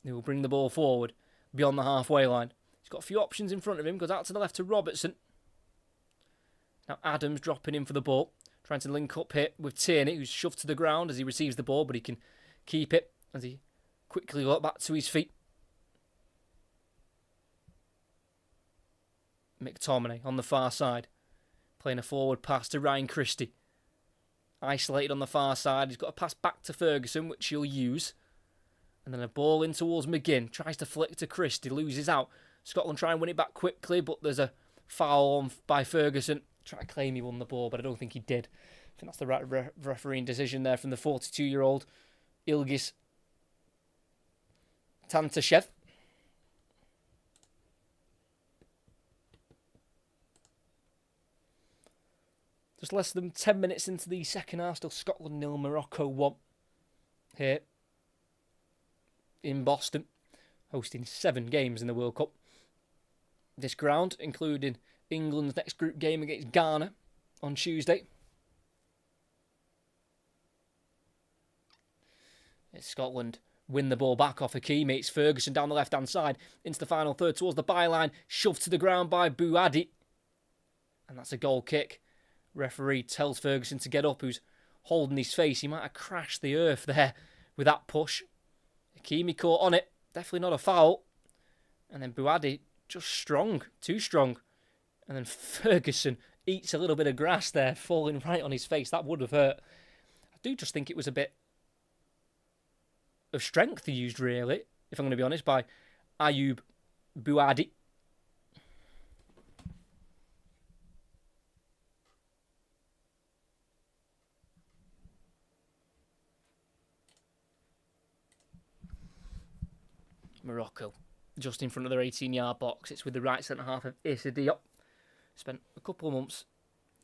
who will bring the ball forward beyond the halfway line. He's got a few options in front of him, goes out to the left to Robertson. Now Adams dropping in for the ball, trying to link up here with Tierney, who's shoved to the ground as he receives the ball, but he can keep it as he quickly got back to his feet. McTominay on the far side, playing a forward pass to Ryan Christie. Isolated on the far side. He's got a pass back to Ferguson, which he'll use. And then a ball in towards McGinn. Tries to flick to Christie. Loses out. Scotland try and win it back quickly, but there's a foul on by Ferguson. Try to claim he won the ball, but I don't think he did. I think that's the right refereeing decision there from the 42-year-old Ilgis Tantashev. Just less than 10 minutes into the second half, still Scotland 0, Morocco 1. Here in Boston, hosting 7 games in the World Cup. This ground, including England's next group game against Ghana on Tuesday. It's Scotland win the ball back off Hakimi. It's Ferguson down the left-hand side into the final third towards the byline. Shoved to the ground by Bouadi. And that's a goal kick. Referee tells Ferguson to get up, who's holding his face. He might have crashed the earth there with that push. Hakimi caught on it. Definitely not a foul. And then Bouadi just strong. Too strong. And then Ferguson eats a little bit of grass there, falling right on his face. That would have hurt. I do just think it was a bit of strength he used, really, if I'm going to be honest, by Ayoub Bouadi. Morocco, just in front of their 18-yard box. It's with the right centre-half of Issa Diop. Spent a couple of months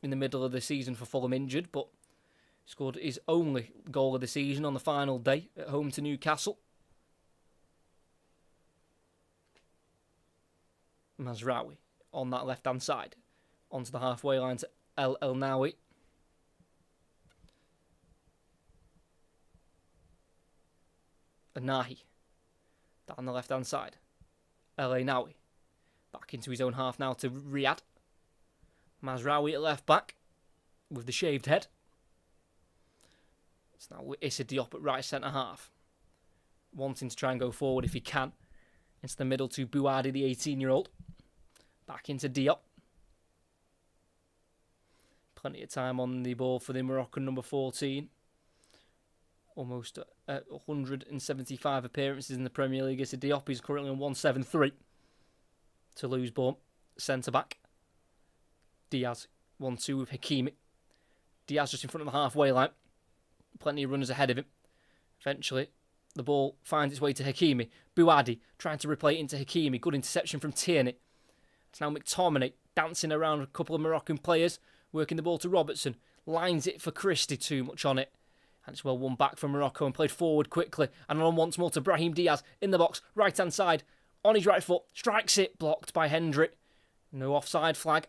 in the middle of the season for Fulham injured, but scored his only goal of the season on the final day at home to Newcastle. Mazraoui on that left-hand side. Onto the halfway line to El Nawi. Nahi down the left-hand side. El Nawi back into his own half now to Riyad. Mazraoui at left-back with the shaved head. It's now Issa Diop at right centre-half. Wanting to try and go forward if he can. Into the middle to Bouadi, the 18-year-old. Back into Diop. Plenty of time on the ball for the Moroccan number 14. Almost 175 appearances in the Premier League. Issa Diop is currently on 173. Toulouse born centre-back. Diaz 1-2 with Hakimi. Diaz just in front of the halfway line. Plenty of runners ahead of him. Eventually, the ball finds its way to Hakimi. Bouadi trying to replay it into Hakimi. Good interception from Tierney. It's now McTominay dancing around a couple of Moroccan players. Working the ball to Robertson. Lines it for Christie, too much on it. And it's well won back from Morocco and played forward quickly. And on once more to Brahim Diaz in the box. Right hand side. On his right foot. Strikes it. Blocked by Hendrick. No offside flag.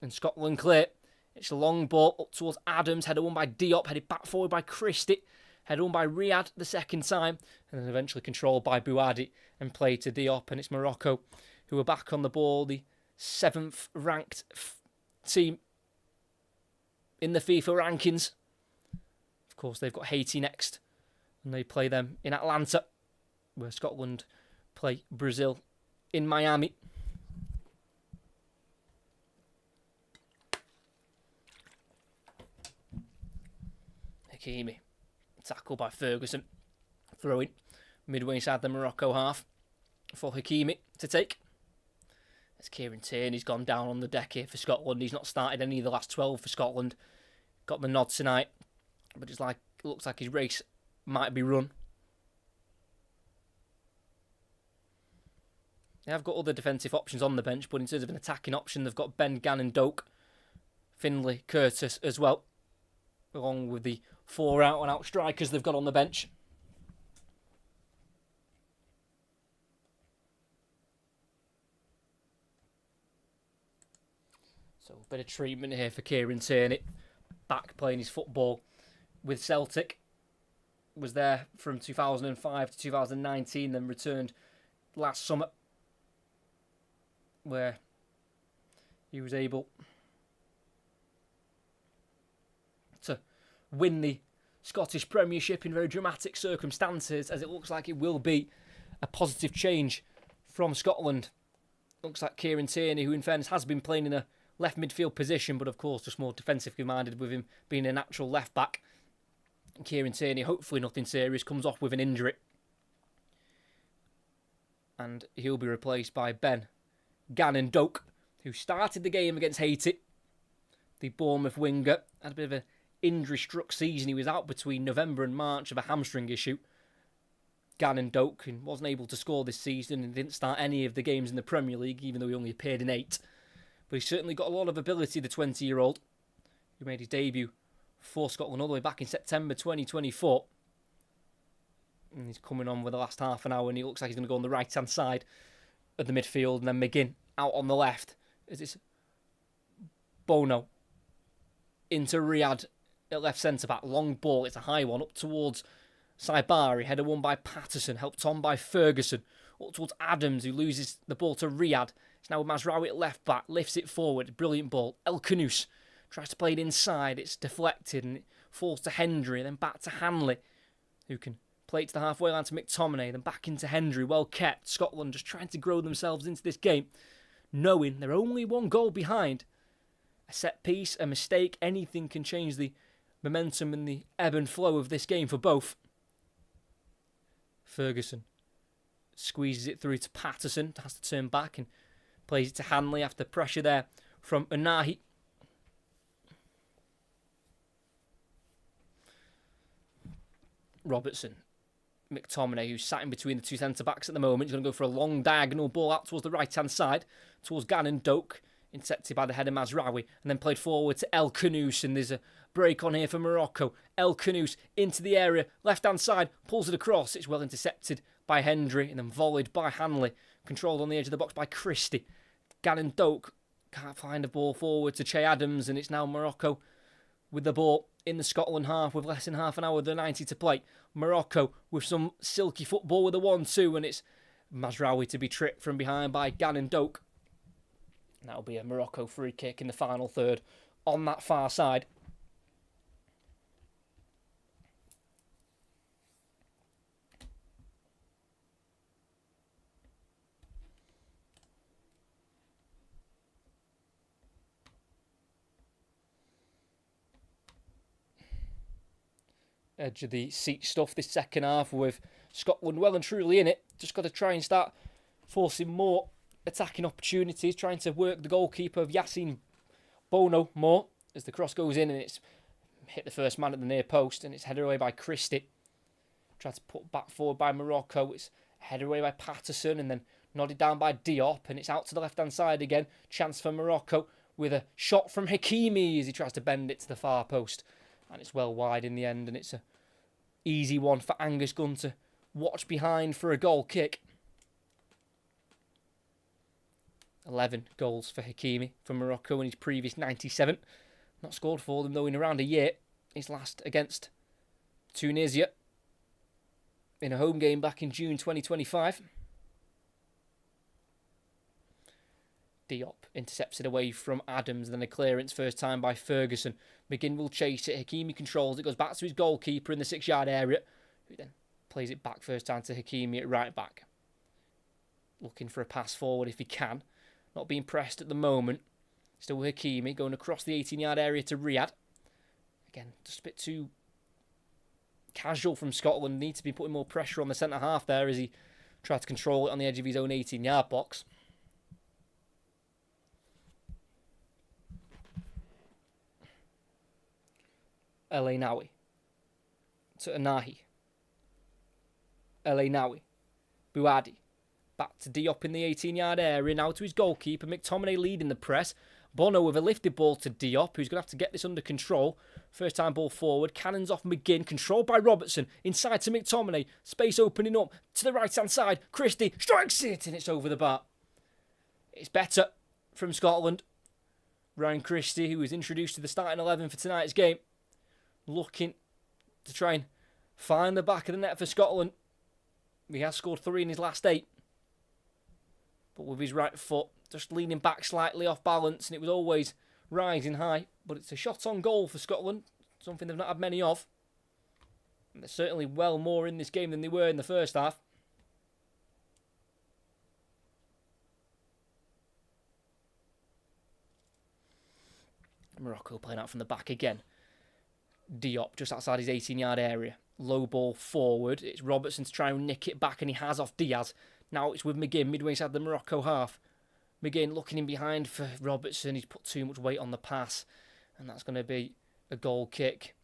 And Scotland clear. It's a long ball up towards Adams. Header won by Diop. Headed back forward by Christie. Header won by Riyad the second time. And then eventually controlled by Bouadi. And played to Diop. And it's Morocco who are back on the ball. The 7th ranked team in the FIFA rankings. Of course, they've got Haiti next. And they play them in Atlanta. Where Scotland play Brazil in Miami. Hakimi. Tackle by Ferguson. Throwing midway inside the Morocco half for Hakimi to take. As Kieran Tierney's gone down on the deck here for Scotland. He's not started any of the last 12 for Scotland. Got the nod tonight. But it looks like his race might be run. They have got other defensive options on the bench, but in terms of an attacking option, they've got Ben Gannon Doak, Finlay, Curtis as well, along with the 4 out-and-out strikers they've got on the bench. So a bit of treatment here for Kieran Tierney. Back playing his football with Celtic. Was there from 2005 to 2019, then returned last summer, where he was able to win the Scottish Premiership in very dramatic circumstances, as it looks like it will be a positive change from Scotland. Looks like Kieran Tierney, who in fairness has been playing in a left midfield position, but of course just more defensively minded with him being a natural left back. Kieran Tierney, hopefully nothing serious, comes off with an injury. And he'll be replaced by Ben Gannon Doak, who started the game against Haiti. The Bournemouth winger had a bit of an injury-struck season. He was out between November and March of a hamstring issue. Gannon Doak wasn't able to score this season and didn't start any of the games in the Premier League, even though he only appeared in 8. But he's certainly got a lot of ability, the 20-year-old, who made his debut for Scotland all the way back in September 2024. And he's coming on with the last half an hour, and he looks like he's going to go on the right-hand side of the midfield, and then McGinn out on the left. As it's Bono into Riyadh at left centre-back. Long ball, it's a high one, up towards Saibari. Header won by Patterson, helped on by Ferguson. Up towards Adams, who loses the ball to Riyadh. It's now with Mazraoui at left-back, lifts it forward. Brilliant ball. El Khanous tries to play it inside. It's deflected, and it falls to Hendry, then back to Hanley, who can play it to the halfway line to McTominay, then back into Hendry. Well kept. Scotland just trying to grow themselves into this game, knowing they're only one goal behind. A set piece, a mistake, anything can change the momentum and the ebb and flow of this game for both. Ferguson squeezes it through to Patterson, has to turn back and plays it to Hanley after pressure there from Unahi. Robertson, McTominay, who's sat in between the two centre-backs at the moment. He's going to go for a long diagonal ball out towards the right-hand side, towards Gannon Doak, intercepted by the header Mazraoui, and then played forward to El Khanous, and there's a break on here for Morocco. El Khanous into the area, left-hand side, pulls it across. It's well intercepted by Hendry, and then volleyed by Hanley, controlled on the edge of the box by Christie. Gannon Doak can't find a ball forward to Che Adams, and it's now Morocco with the ball in the Scotland half with less than half an hour of the 90 to play. Morocco with some silky football with a 1-2, and it's Mazraoui to be tricked from behind by Gannon Doak. That'll be a Morocco free kick in the final third on that far side. Edge of the seat stuff this second half with Scotland well and truly in it. Just got to try and start forcing more attacking opportunities, trying to work the goalkeeper of Yassine Bono more as the cross goes in and it's hit the first man at the near post and it's headed away by Christie. Tried to put back forward by Morocco. It's headed away by Patterson and then nodded down by Diop, and it's out to the left-hand side again. Chance for Morocco with a shot from Hakimi as he tries to bend it to the far post. And it's well wide in the end, and it's a easy one for Angus Gunn to watch behind for a goal kick. 11 goals for Hakimi from Morocco in his previous 97. Not scored for them though in around a year. His last against Tunisia in a home game back in June 2025. Diop intercepts it away from Adams, then a clearance first time by Ferguson. McGinn will chase it. Hakimi controls it, goes back to his goalkeeper in the 6-yard area, who then plays it back first time to Hakimi at right back. Looking for a pass forward if he can. Not being pressed at the moment. Still Hakimi going across the 18-yard area to Riyadh. Again, just a bit too casual from Scotland. Needs to be putting more pressure on the centre half there as he tried to control it on the edge of his own 18-yard box. El Nawi to Unahi. El Nawi. Bouadi. Back to Diop in the 18-yard area. Now to his goalkeeper. McTominay leading the press. Bono with a lifted ball to Diop, who's going to have to get this under control. First time ball forward. Cannons off McGinn. Controlled by Robertson. Inside to McTominay. Space opening up to the right-hand side. Christie strikes it, and it's over the bar. It's better from Scotland. Ryan Christie, who was introduced to the starting 11 for tonight's game, looking to try and find the back of the net for Scotland. He has scored 3 in his last 8. But with his right foot, just leaning back slightly off balance, and it was always rising high. But it's a shot on goal for Scotland, something they've not had many of. And they're certainly well more in this game than they were in the first half. Morocco playing out from the back again. Diop just outside his 18-yard area. Low ball forward. It's Robertson to try and nick it back, and he has off Diaz. Now it's with McGinn, midway inside the Morocco half. McGinn looking in behind for Robertson. He's put too much weight on the pass. And that's going to be a goal kick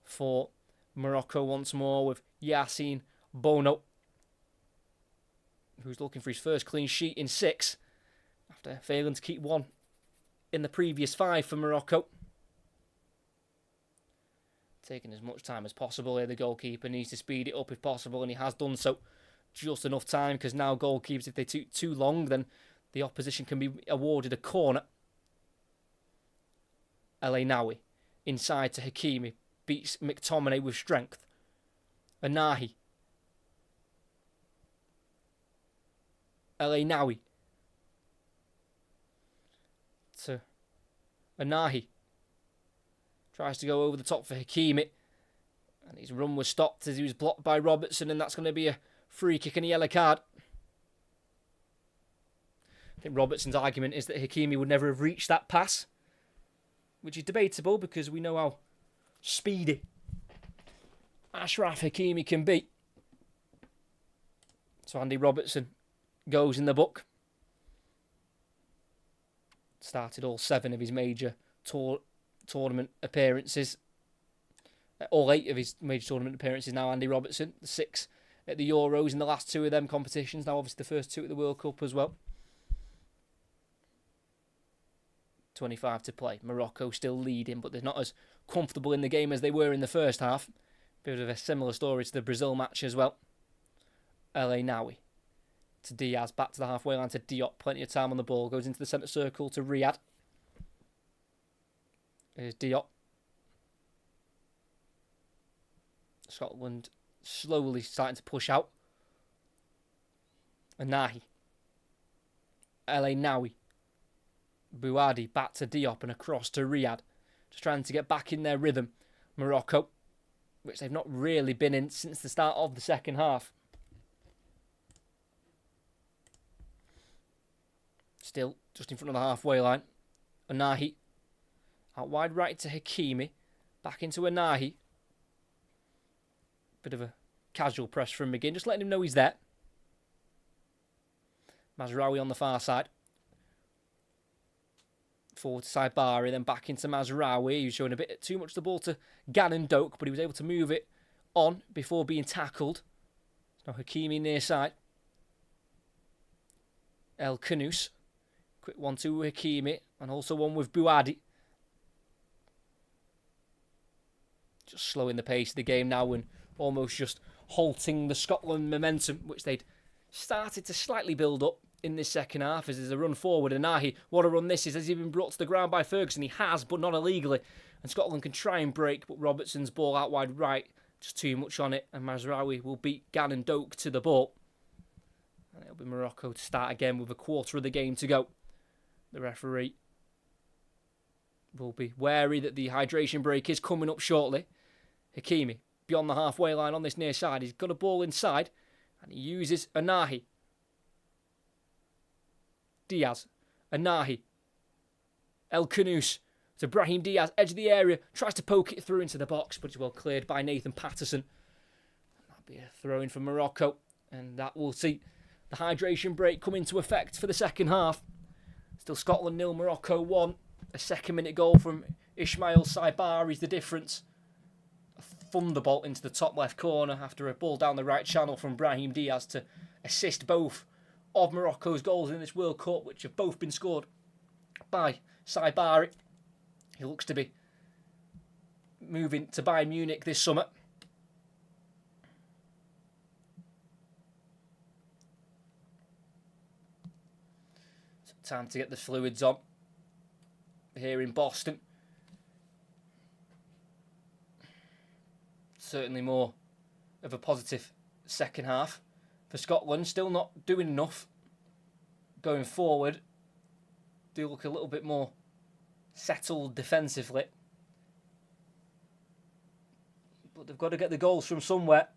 for Morocco once more with Yassine Bono, who's looking for his first clean sheet in 6 after failing to keep one in the previous 5 for Morocco. Taking as much time as possible here, the goalkeeper needs to speed it up if possible, and he has done so. Just enough time, because now goalkeepers, if they take too long, then the opposition can be awarded a corner. El Nawi inside to Hakimi, beats McTominay with strength. Anahi. El Nawi to Anahi. Tries to go over the top for Hakimi. And his run was stopped as he was blocked by Robertson, and that's going to be a free kick and a yellow card. I think Robertson's argument is that Hakimi would never have reached that pass, which is debatable because we know how speedy Achraf Hakimi can be. So Andy Robertson goes in the book. Started all 7 of his major tournament appearances. All 8 of his major tournament appearances now, Andy Robertson. The 6 at the Euros in the last 2 of them competitions. Now obviously the first 2 at the World Cup as well. 25 to play. Morocco still leading, but they're not as comfortable in the game as they were in the first half. Bit of a similar story to the Brazil match as well. El Nawi to Diaz, back to the halfway line to Diop. Plenty of time on the ball. Goes into the centre circle to Riyad. Here's Diop. Scotland slowly starting to push out. Anahi. El Nawi. Bouadi back to Diop and across to Riyad. Just trying to get back in their rhythm. Morocco, which they've not really been in since the start of the second half. Still just in front of the halfway line. Anahi. Out wide right to Hakimi. Back into Anahi. Bit of a casual press from McGinn. Just letting him know he's there. Mazraoui on the far side. Forward to Saibari, then back into Mazraoui. He was showing a bit too much the ball to Gannon Doak, but he was able to move it on before being tackled. Now Hakimi near side. El Khanous. Quick 1-2 with Hakimi, and also one with Bouadi. Just slowing the pace of the game now and almost just halting the Scotland momentum, which they'd started to slightly build up in this second half as there's a run forward. And Nahi, what a run this is. Has he been brought to the ground by Ferguson? He has, but not illegally. And Scotland can try and break, but Robertson's ball out wide right, just too much on it. And Mazraoui will beat Gannon Doak to the ball. And it'll be Morocco to start again with a quarter of the game to go. The referee will be wary that the hydration break is coming up shortly. Hakimi, beyond the halfway line on this near side. He's got a ball inside, and he uses Anahi. Diaz, Anahi, El Khanous to Brahim Diaz, edge of the area, tries to poke it through into the box, but it's well cleared by Nathan Patterson. That'll be a throw-in for Morocco, and that will see the hydration break come into effect for the second half. Still Scotland 0, Morocco 1. A second-minute goal from Ismail Saibari is the difference. A thunderbolt into the top left corner after a ball down the right channel from Brahim Diaz to assist both of Morocco's goals in this World Cup, which have both been scored by Saibari. He looks to be moving to Bayern Munich this summer. So time to get the fluids on here in Boston. Certainly more of a positive second half for Scotland. Still not doing enough going forward. Do look a little bit more settled defensively. But they've got to get the goals from somewhere.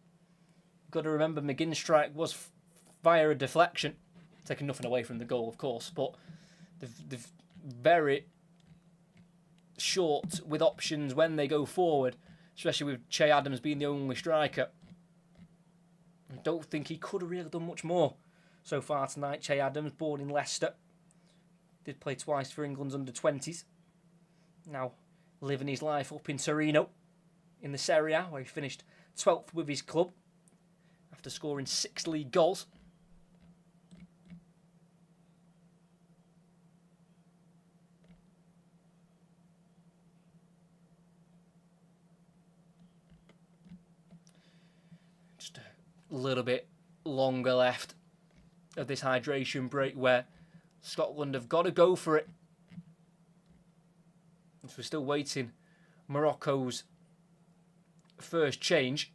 Got to remember McGinn's strike was via a deflection. Taking nothing away from the goal, of course. But they've very short with options when they go forward. Especially with Che Adams being the only striker. I don't think he could have really done much more. so far tonight. Che Adams, born in Leicester, did play twice for England's under-20s. Now living his life up in Torino in the Serie A, where he finished 12th with his club after scoring 6 league goals. Just a little bit longer left of this hydration break, where Scotland have got to go for it. So we're still waiting Morocco's first change.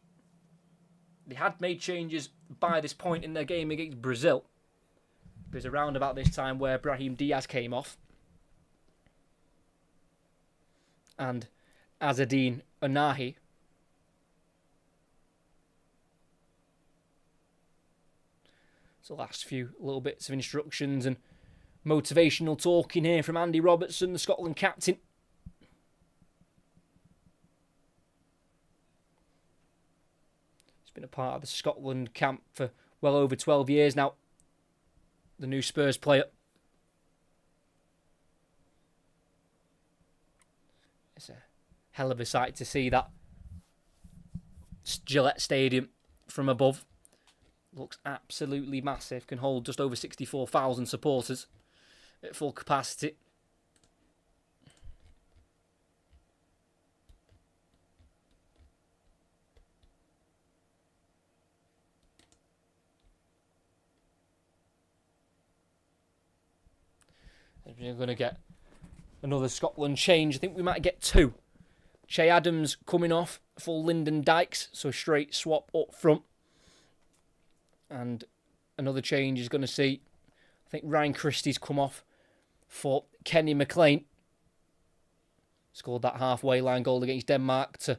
They had made changes by this point in their game against Brazil. It was around about this time where Brahim Diaz came off. And Azadine Onahi. So last few little bits of instructions and motivational talking here from Andy Robertson, the Scotland captain. He's been a part of the Scotland camp for well over 12 years now. The new Spurs player. It's a hell of a sight to see that Gillette Stadium from above. Looks absolutely massive. Can hold just over 64,000 supporters at full capacity. We're going to get another Scotland change. I think we might get 2. Che Adams coming off for Lyndon Dykes, so a straight swap up front. And another change is going to see, I think Ryan Christie's come off for Kenny McLean. Scored that halfway line goal against Denmark to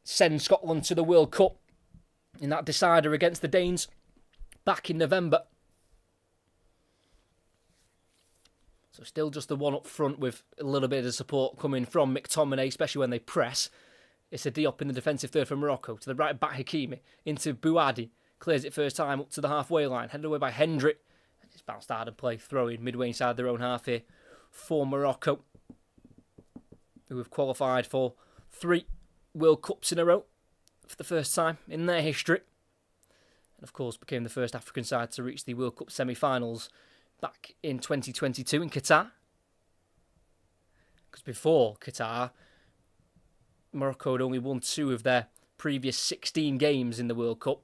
send Scotland to the World Cup in that decider against the Danes back in November. So still just the one up front with a little bit of support coming from McTominay, especially when they press. It's a Diop in the defensive third for Morocco. To the right back, Hakimi. Into Bouadi. Clears it first time up to the halfway line. Headed away by Hendrick. It's bounced out of play. Throwing midway inside their own half here for Morocco, who have qualified for 3 World Cups in a row for the first time in their history. And of course became the first African side to reach the World Cup semi-finals back in 2022 in Qatar. Because before Qatar, Morocco had only won 2 of their previous 16 games in the World Cup.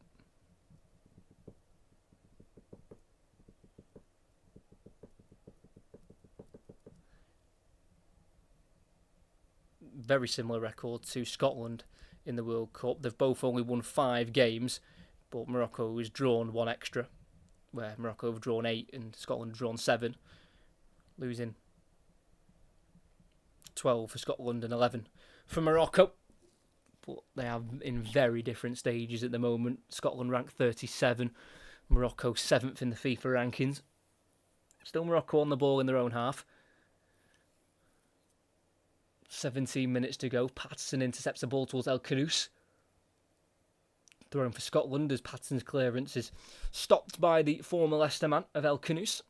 Very similar record to Scotland in the World Cup. They've both only won 5 games, but Morocco has drawn 1 extra, where Morocco have drawn 8 and Scotland have drawn 7, losing 12 for Scotland and 11 for Morocco. But they are in very different stages at the moment. Scotland ranked 37, Morocco 7th in the FIFA rankings. Still Morocco on the ball in their own half. 17 minutes to go. Patterson intercepts the ball towards El Khanous. Throwing for Scotland as Patterson's clearance is stopped by the former Leicester man of El Khanous.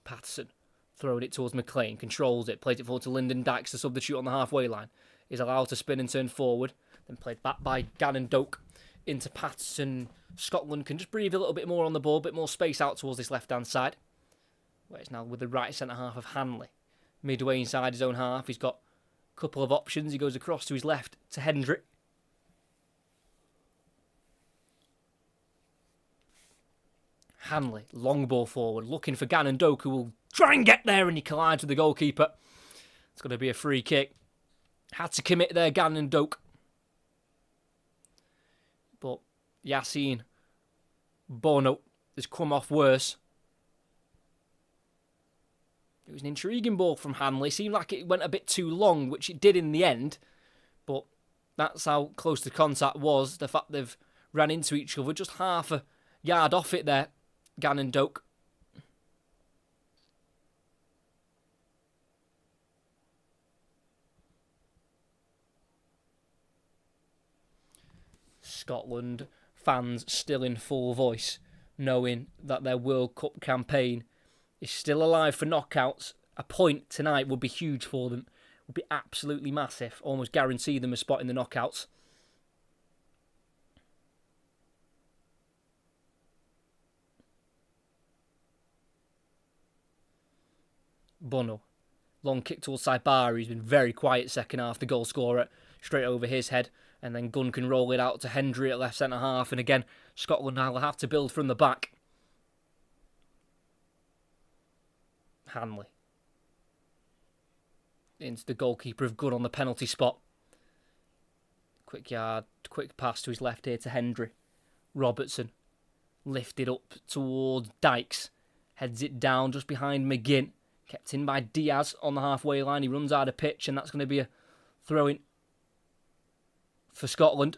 Patterson throwing it towards McLean, controls it, plays it forward to Lyndon Dykes, the substitute on the halfway line. Is allowed to spin and turn forward, then played back by Gannon Doak into Patterson. Scotland can just breathe a little bit more on the ball, a bit more space out towards this left-hand side, where it's now with the right centre-half of Hanley. Midway inside his own half, he's got a couple of options. He goes across to his left to Hendrick. Hanley, long ball forward, looking for Gannon Doak, who will try and get there, and he collides with the goalkeeper. It's going to be a free kick. Had to commit there, Gannon Doak. But Yassine Bono has come off worse. It was an intriguing ball from Hanley. Seemed like it went a bit too long, which it did in the end. But that's how close the contact was. The fact they've ran into each other just half a yard off it there, Gannon Doak. Scotland fans still in full voice, knowing that their World Cup campaign is still alive for knockouts. A point tonight would be huge for them, would be absolutely massive, almost guarantee them a spot in the knockouts. Bono, long kick towards Saibari, he's been very quiet second half, the goal scorer, straight over his head, and then Gunn can roll it out to Hendry at left centre half, and again, Scotland now will have to build from the back. Hanley into the goalkeeper of Gunn on the penalty spot. Quick pass to his left here to Hendry. Robertson lifted up towards Dykes, heads it down just behind McGinn, kept in by Diaz on the halfway line. He runs out of pitch, and that's going to be a throw-in for Scotland.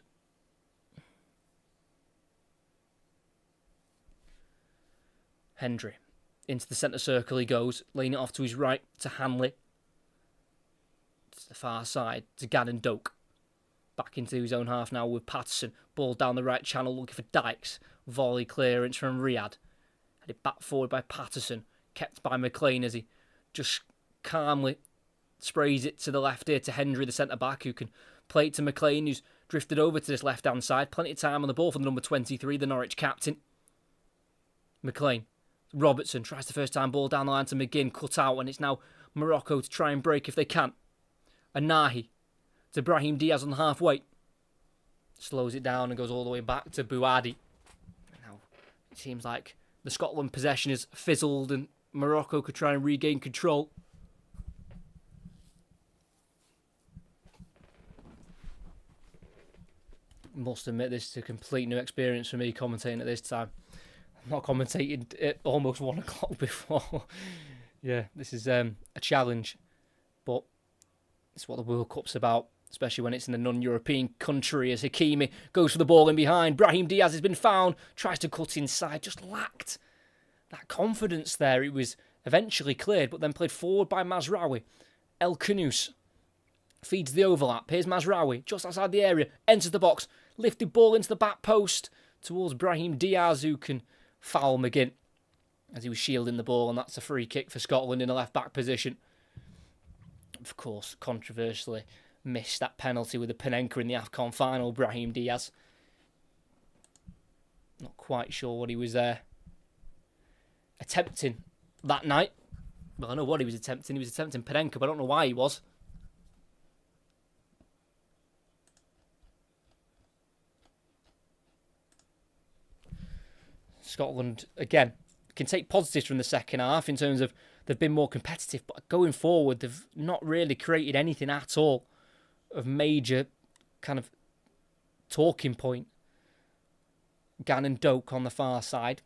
Hendry into the centre circle he goes, laying it off to his right to Hanley. To the far side to Gannon Doak. Back into his own half now with Patterson. Ball down the right channel looking for Dykes. Volley clearance from Riyadh. Headed back forward by Patterson. Kept by McLean as he just calmly sprays it to the left here to Hendry, the centre-back, who can play it to McLean, who's drifted over to this left-hand side. Plenty of time on the ball for the number 23, the Norwich captain. McLean. Robertson tries the first time ball down the line to McGinn, cut out, and it's now Morocco to try and break if they can. Anahi to Brahim Diaz on the halfway. Slows it down and goes all the way back to Bouadi. Now it seems like the Scotland possession has fizzled and Morocco could try and regain control. Must admit, this is a complete new experience for me commentating at this time. I've not commentated at almost 1 o'clock before. Yeah, this is a challenge, but it's what the World Cup's about, especially when it's in a non-European country, as Hakimi goes for the ball in behind. Brahim Diaz has been found, tries to cut inside, just lacked that confidence there. It was eventually cleared, but then played forward by Mazraoui. El Khanous feeds the overlap. Here's Mazraoui, just outside the area, enters the box, lifted ball into the back post towards Brahim Diaz, who can foul McGinn as he was shielding the ball, and that's a free kick for Scotland in a left-back position. Of course, controversially missed that penalty with the Panenka in the AFCON final, Brahim Diaz. Not quite sure what he was attempting that night. Well, I know what he was attempting. He was attempting Panenka, but I don't know why he was. Scotland, again, can take positives from the second half in terms of they've been more competitive, but going forward, they've not really created anything at all of major kind of talking point. Gannon Doak on the far side.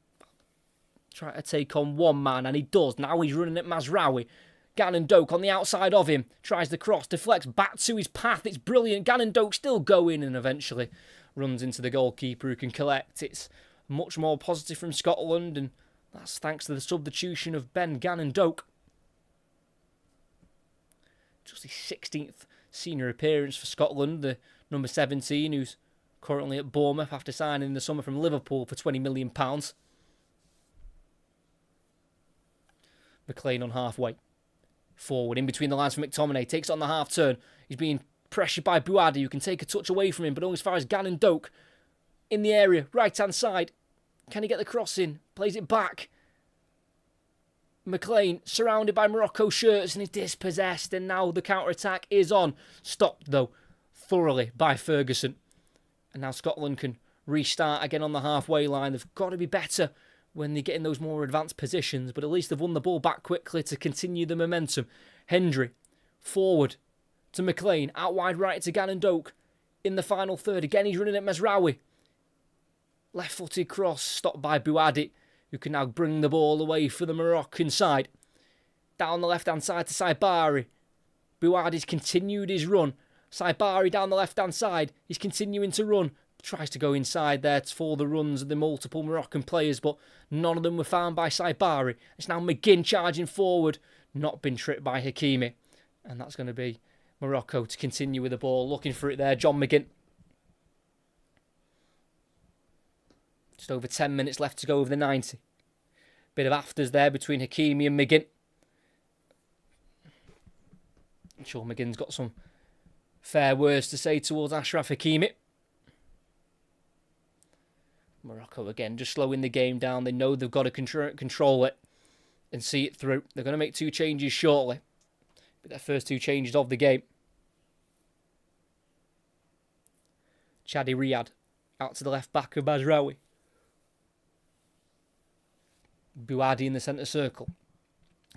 Try to take on one man, and he does. Now he's running at Mazraoui. Gannon Doak on the outside of him. Tries the cross, deflects back to his path. It's brilliant. Gannon Doak still going, and eventually runs into the goalkeeper who can collect. It's much more positive from Scotland, and that's thanks to the substitution of Ben Gannon Doak. Just his 16th senior appearance for Scotland, the number 17, who's currently at Bournemouth after signing in the summer from Liverpool for £20 million. McLean on halfway. Forward, in between the lines for McTominay, takes it on the half turn. He's being pressured by Bouadi, who can take a touch away from him, but only as far as Gannon Doak. In the area, right-hand side. Can he get the cross in? Plays it back. McLean surrounded by Morocco shirts and is dispossessed, and now the counter-attack is on. Stopped, though, thoroughly by Ferguson. And now Scotland can restart again on the halfway line. They've got to be better when they get in those more advanced positions, but at least they've won the ball back quickly to continue the momentum. Hendry, forward to McLean, out wide right to Gannon Doak. In the final third, again he's running at Mazraoui. Left-footed cross, stopped by Bouadi, who can now bring the ball away for the Moroccan side. Down the left-hand side to Saibari. Bouadi's continued his run. Saibari down the left-hand side. He's continuing to run. Tries to go inside there for the runs of the multiple Moroccan players, but none of them were found by Saibari. It's now McGinn charging forward. Not been tripped by Hakimi. And that's going to be Morocco to continue with the ball. Looking for it there, John McGinn. Just over 10 minutes left to go over the 90. Bit of afters there between Hakimi and McGinn. I'm sure McGinn's got some fair words to say towards Achraf Hakimi. Morocco again just slowing the game down. They know they've got to control it and see it through. They're going to make 2 changes shortly. But their first 2 changes of the game. Chadi Riyad out to the left back of Mazraoui. Bouadi in the centre circle.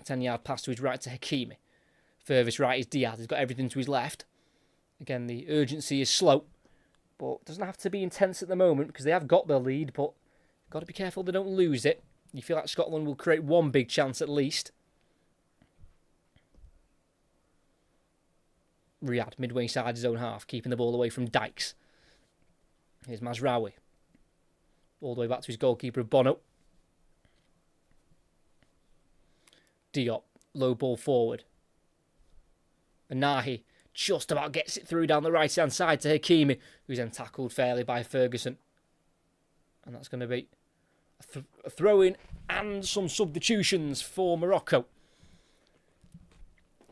10-yard pass to his right to Hakimi. Furthest right is Diaz. He's got everything to his left. Again, the urgency is slow, but doesn't have to be intense at the moment because they have got the lead, but got to be careful they don't lose it. You feel like Scotland will create one big chance at least. Riyad, midway side his own half, keeping the ball away from Dykes. Here's Mazraoui. All the way back to his goalkeeper, Bono. Diop, low ball forward. Anahi just about gets it through down the right-hand side to Hakimi, who's then tackled fairly by Ferguson. And that's going to be a throw-in and some substitutions for Morocco.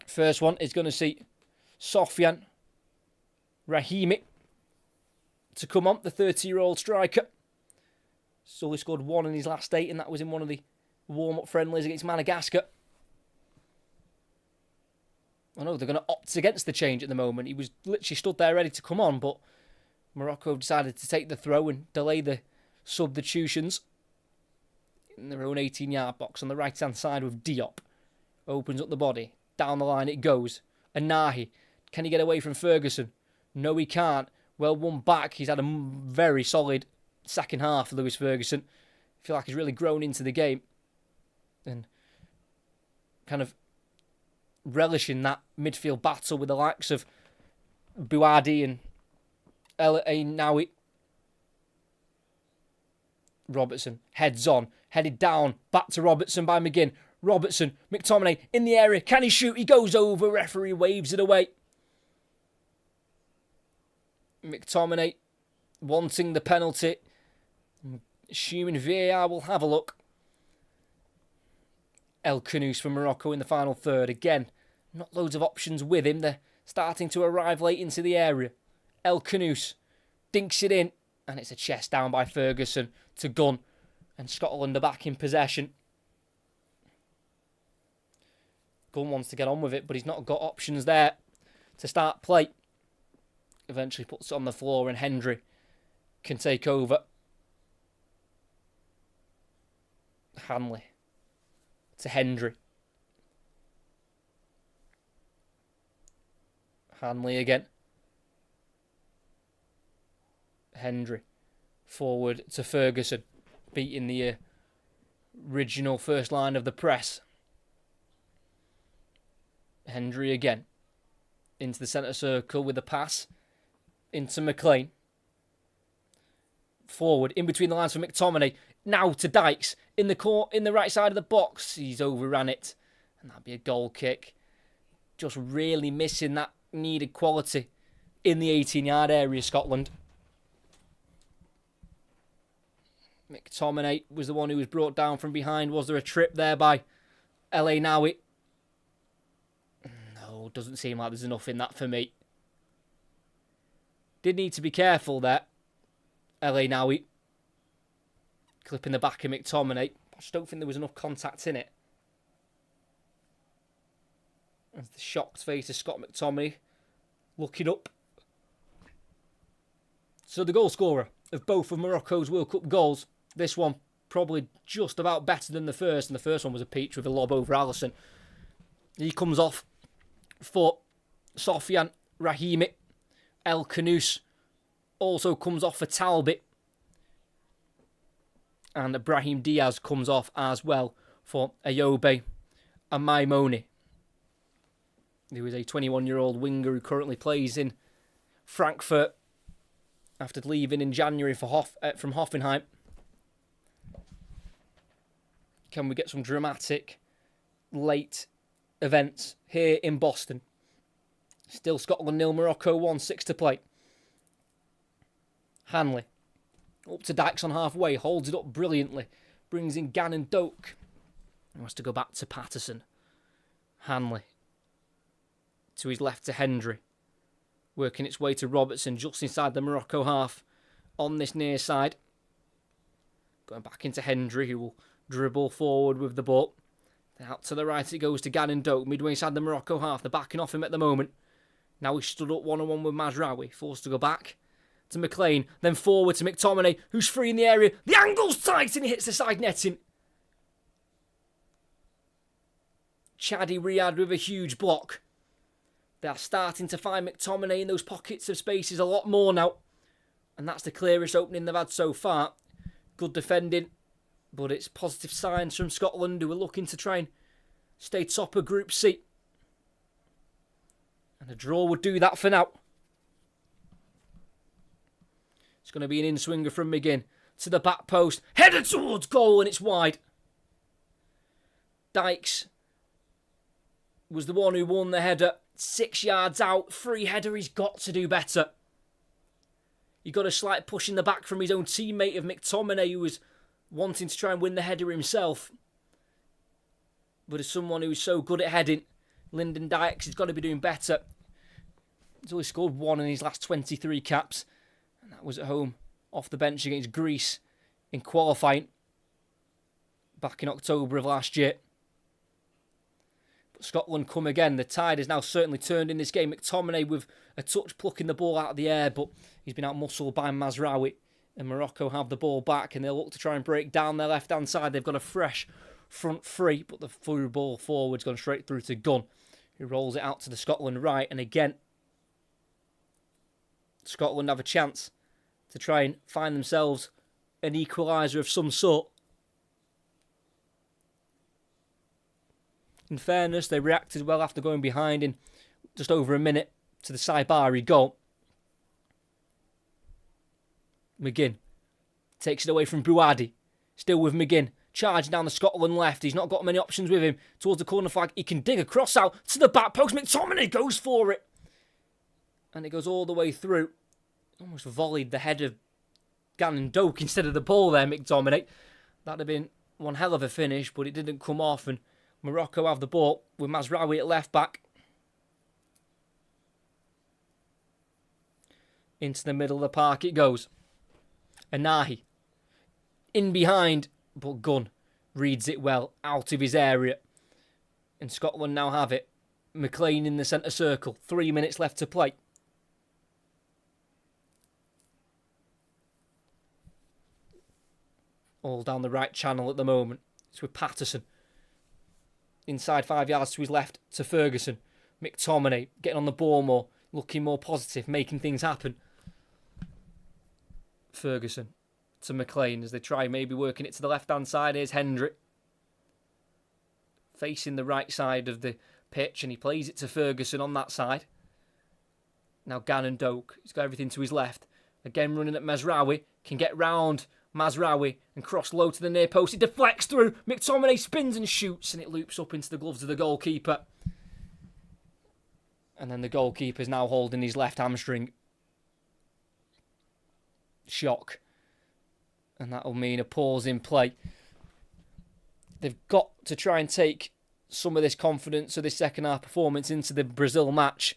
First one is going to see Sofiane Rahimi to come on, the 30-year-old striker. He's only scored 1 in his last 8, and that was in one of the warm-up friendlies against Madagascar. I know they're going to opt against the change at the moment. He was literally stood there ready to come on, but Morocco decided to take the throw and delay the substitutions in their own 18-yard box on the right-hand side with Diop. Opens up the body. Down the line it goes. Anahi. Can he get away from Ferguson? No, he can't. Well, one back. He's had a very solid second half, Lewis Ferguson. I feel like he's really grown into the game and kind of relishing that midfield battle with the likes of Bouadi and El Ainaoui. Robertson heads on, headed down, back to Robertson by McGinn. Robertson, McTominay in the area. Can he shoot? He goes over. Referee waves it away. McTominay wanting the penalty. Assuming VAR will have a look. El Khanous for Morocco in the final third. Again, not loads of options with him. They're starting to arrive late into the area. El Khanous dinks it in. And it's a chest down by Ferguson to Gunn. And Scotland are back in possession. Gunn wants to get on with it, but he's not got options there to start play. Eventually puts it on the floor and Hendry can take over. Hanley to Hendry. Hanley again. Hendry forward to Ferguson, beating the original first line of the press. Hendry again into the centre circle with a pass into McLean. Forward in between the lines for McTominay. Now to Dykes in the right side of the box. He's overran it, and that'd be a goal kick. Just really missing that needed quality in the 18-yard area, Scotland. McTominay was the one who was brought down from behind. Was there a trip there by El Ainaoui? No, doesn't seem like there's enough in that for me. Did need to be careful there. El Ainaoui clipping the back of McTominay. I just don't think there was enough contact in it. As the shocked face of Scott McTominay looking up. So the goal scorer of both of Morocco's World Cup goals. This one probably just about better than the first. And the first one was a peach with a lob over Alisson. He comes off for Sofiane Rahimi. El Khanous also comes off for Talbot. And Brahim Diaz comes off as well for Ayobe and Maimone. He was a 21-year-old winger who currently plays in Frankfurt after leaving in January from Hoffenheim. Can we get some dramatic late events here in Boston? Still Scotland 0, Morocco 1, 6 to play. Hanley Up to Dykes on halfway, holds it up brilliantly. Brings in Gannon Doak. He wants to go back to Patterson. Hanley. To his left to Hendry. Working its way to Robertson just inside the Morocco half. On this near side. Going back into Hendry, who will dribble forward with the ball. Out to the right it goes to Gannon Doak. Midway inside the Morocco half. They're backing off him at the moment. Now he's stood up one-on-one with Mazraoui. Forced to go back to McLean. Then forward to McTominay, who's free in the area. The angle's tight and he hits the side netting. Chadi Riyad with a huge block. They are starting to find McTominay in those pockets of spaces a lot more now. And that's the clearest opening they've had so far. Good defending. But it's positive signs from Scotland, who are looking to try and stay top of Group C. And a draw would do that for now. It's going to be an in-swinger from McGinn. To the back post. Headed towards goal and it's wide. Dykes was the one who won the header. 6 yards out. Free header. He's got to do better. He got a slight push in the back from his own teammate of McTominay, who was wanting to try and win the header himself. But as someone who's so good at heading, Lyndon Dykes has got to be doing better. He's only scored 1 in his last 23 caps. And that was at home, off the bench against Greece in qualifying back in October of last year. But Scotland come again. The tide has now certainly turned in this game. McTominay with a touch plucking the ball out of the air, but he's been out-muscled by Mazraoui. And Morocco have the ball back and they'll look to try and break down their left-hand side. They've got a fresh front three, but the through ball forward's gone straight through to Gunn, who rolls it out to the Scotland right. And again, Scotland have a chance to try and find themselves an equaliser of some sort. In fairness, they reacted well after going behind in just over a minute to the Saibari goal. McGinn takes it away from Bouadi. Still with McGinn. Charging down the Scotland left. He's not got many options with him. Towards the corner flag. He can dig a cross out to the back post. McTominay goes for it. And it goes all the way through. Almost volleyed the head of Gannon Doak instead of the ball there, McTominay. That'd have been one hell of a finish, but it didn't come off. And Morocco have the ball with Mazraoui at left back. Into the middle of the park it goes. Anahi in behind, but Gunn reads it well out of his area. And Scotland now have it. McLean in the centre circle. 3 minutes left to play. All down the right channel at the moment. It's with Patterson. Inside 5 yards to his left to Ferguson. McTominay getting on the ball more. Looking more positive. Making things happen. Ferguson to McLean as they try maybe working it to the left-hand side. Here's Hendry. Facing the right side of the pitch and he plays it to Ferguson on that side. Now Gannon Doak. He's got everything to his left. Again running at Mazraoui. Can get round Mazraoui and cross low to the near post. It deflects through. McTominay spins and shoots and it loops up into the gloves of the goalkeeper. And then the goalkeeper's now holding his left hamstring. Shock. And that'll mean a pause in play. They've got to try and take some of this confidence of this second half performance into the Brazil match.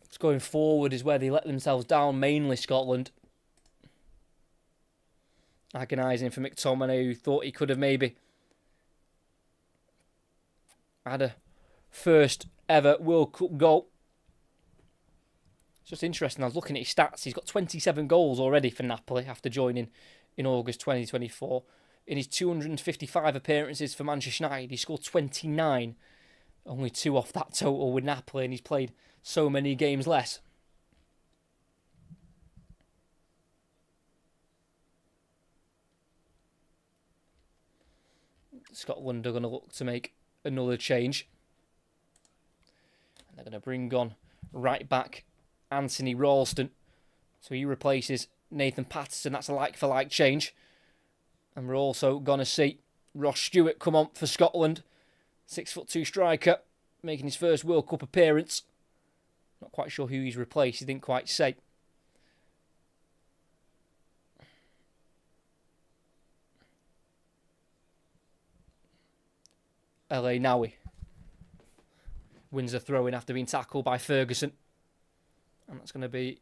It's going forward is where they let themselves down, mainly Scotland. Agonising for McTominay, who thought he could have maybe had a first ever World Cup goal. It's just interesting. I was looking at his stats. He's got 27 goals already for Napoli after joining in August 2024. In his 255 appearances for Manchester United, he scored 29. Only 2 off that total with Napoli, and he's played so many games less. Scotland are going to look to make another change. And they're going to bring on right back Anthony Ralston. So he replaces Nathan Patterson. That's a like-for-like change. And we're also going to see Ross Stewart come on for Scotland. 6'2" striker, making his first World Cup appearance. Not quite sure who he's replaced. He didn't quite say. El Nawi wins the throw-in after being tackled by Ferguson. And that's going to be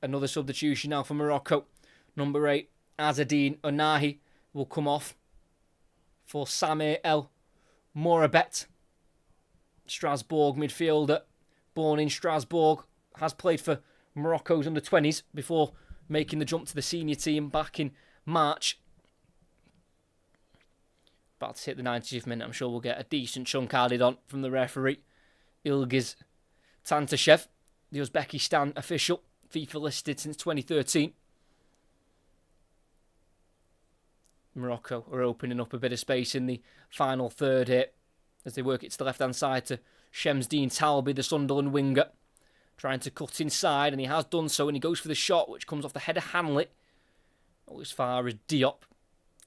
another substitution now for Morocco. Number 8, Azzedine Onahi will come off for Samir El Morabet. Strasbourg midfielder, born in Strasbourg, has played for Morocco's under-20s before making the jump to the senior team back in March. About to hit the 90th minute. I'm sure we'll get a decent chunk added on from the referee, Ilgiz Tantashev, the Uzbekistan official, FIFA listed since 2013. Morocco are opening up a bit of space in the final third here as they work it to the left-hand side to Shemsdean Talbi, the Sunderland winger, trying to cut inside, and he has done so, and he goes for the shot, which comes off the head of Hanley. Not as far as Diop.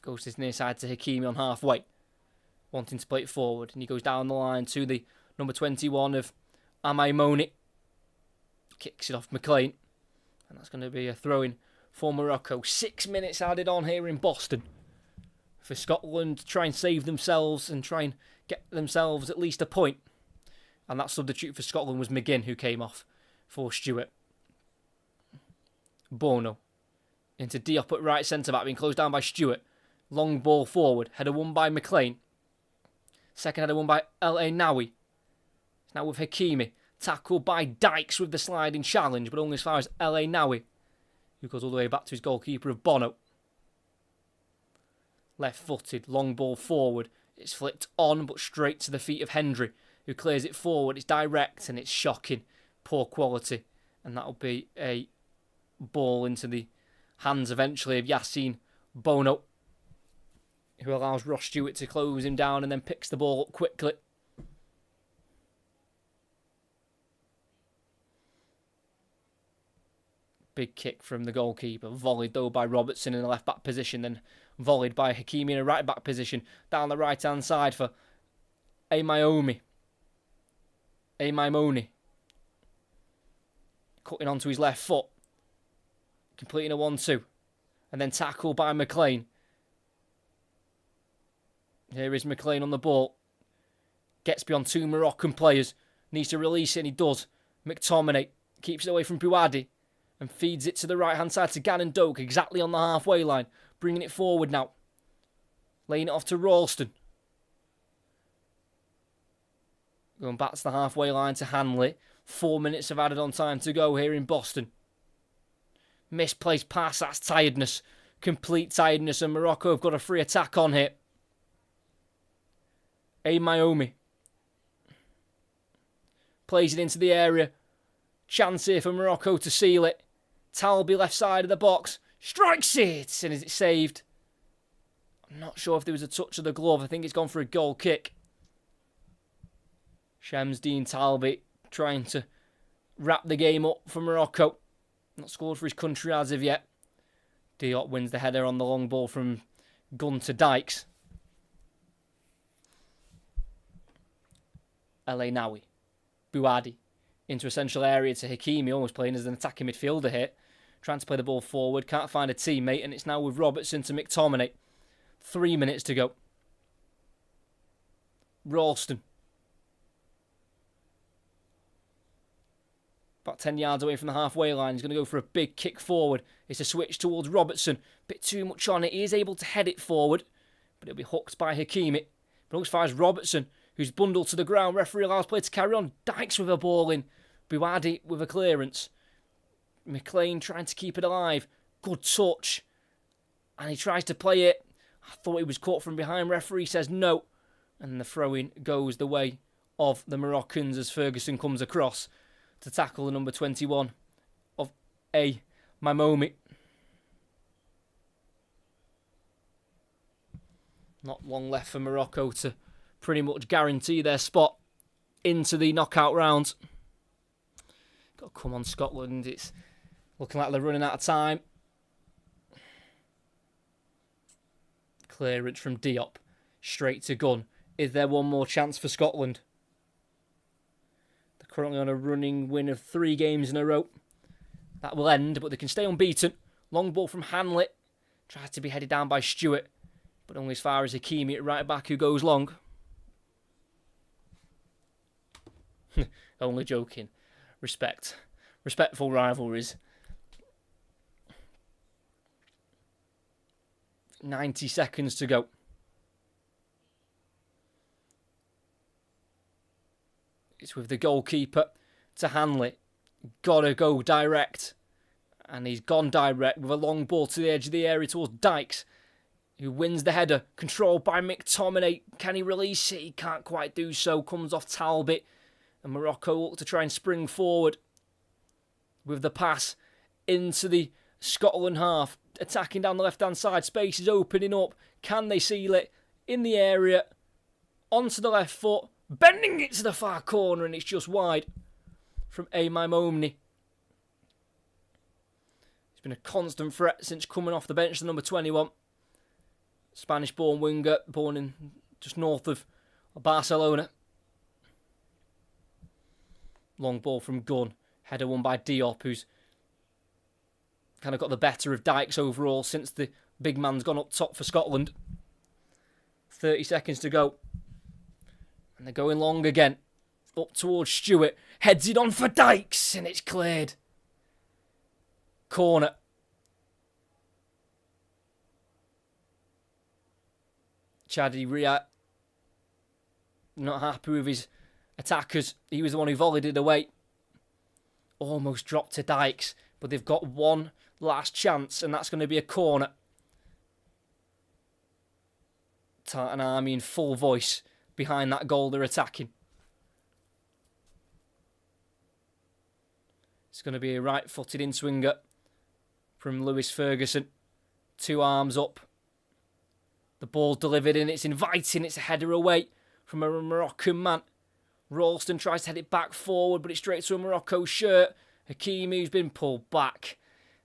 Goes to his near side to Hakimi on halfway, wanting to play it forward, and he goes down the line to the number 21 of Amaimoni. Kicks it off McLean, and that's going to be a throw-in for Morocco. 6 minutes added on here in Boston for Scotland to try and save themselves and try and get themselves at least a point. And that substitute for Scotland was McGinn, who came off for Stewart. Bono into Diop at right centre-back, being closed down by Stewart. Long ball forward, header won by McLean. Second header won by El Nawi. It's now with Hakimi. Tackled by Dykes with the sliding challenge, but only as far as El Nawi, who goes all the way back to his goalkeeper of Bono. Left-footed, long ball forward. It's flicked on, but straight to the feet of Hendry, who clears it forward. It's direct, and it's shocking. Poor quality. And that'll be a ball into the hands, eventually, of Yassine Bono, who allows Ross Stewart to close him down and then picks the ball up quickly. Big kick from the goalkeeper. Volleyed, though, by Robertson in the left-back position. Then volleyed by Hakimi in a right-back position. Down the right-hand side for Amaimoni. Cutting onto his left foot. Completing a 1-2. And then tackled by McLean. Here is McLean on the ball. Gets beyond 2 Moroccan players. Needs to release it, and he does. McTominay keeps it away from Bouhaddi. And feeds it to the right-hand side to Gannon Doak, exactly on the halfway line. Bringing it forward now. Laying it off to Ralston. Going back to the halfway line to Hanley. 4 minutes of added on time to go here in Boston. Misplaced pass, that's tiredness. Complete tiredness, and Morocco have got a free attack on here. Amaimoni plays it into the area. Chance here for Morocco to seal it. Talbi left side of the box. Strikes it! And is it saved? I'm not sure if there was a touch of the glove. I think it's gone for a goal kick. Shemsdean Talbi trying to wrap the game up for Morocco. Not scored for his country as of yet. Diop wins the header on the long ball from Gunter Dykes. El Nawi. Bouhaddi. Into a central area to Hakimi, almost playing as an attacking midfielder here. Trying to play the ball forward, can't find a teammate, and it's now with Robertson to McTominay. 3 minutes to go. Ralston. About 10 yards away from the halfway line. He's going to go for a big kick forward. It's a switch towards Robertson. Bit too much on it. He is able to head it forward, but it'll be hooked by Hakimi. But as far as Robertson, who's bundled to the ground. Referee allows play to carry on. Dykes with a ball in. Bouhaddi with a clearance. McLean trying to keep it alive. Good touch. And he tries to play it. I thought he was caught from behind. Referee says no. And the throw-in goes the way of the Moroccans as Ferguson comes across to tackle the number 21 of Amaimoni. Not long left for Morocco to pretty much guarantee their spot into the knockout round. Got to come on, Scotland. It's looking like they're running out of time. Clearance from Diop. Straight to Gunn. Is there one more chance for Scotland? They're currently on a running win of 3 games in a row. That will end, but they can stay unbeaten. Long ball from Hanley. Tries to be headed down by Stewart, but only as far as Hakimi at right back, who goes long. Only joking. Respectful rivalries. 90 seconds to go. It's with the goalkeeper to handle it. Gotta go direct. And he's gone direct with a long ball to the edge of the area towards Dykes, who wins the header. Controlled by McTominay. Can he release it? He can't quite do so. Comes off Talbot. And Morocco look to try and spring forward with the pass into the Scotland half. Attacking down the left-hand side. Space is opening up. Can they seal it? In the area. Onto the left foot. Bending it to the far corner, and it's just wide from Amai Omni. He's been a constant threat since coming off the bench, the number 21. Spanish-born winger, born in just north of Barcelona. Long ball from Gunn. Header won by Diop, who's kind of got the better of Dykes overall since the big man's gone up top for Scotland. 30 seconds to go. And they're going long again. Up towards Stewart. Heads it on for Dykes. And it's cleared. Corner. Chadi Riat. Not happy with his attackers. He was the one who volleyed it away. Almost dropped to Dykes. But they've got one last chance. And that's going to be a corner. Tartan Army in full voice behind that goal they're attacking. It's going to be a right-footed in-swinger from Lewis Ferguson. 2 arms up. The ball delivered in. It's inviting. It's a header away from a Moroccan man. Ralston tries to head it back forward, but it's straight to a Morocco shirt. Hakimi, who's been pulled back.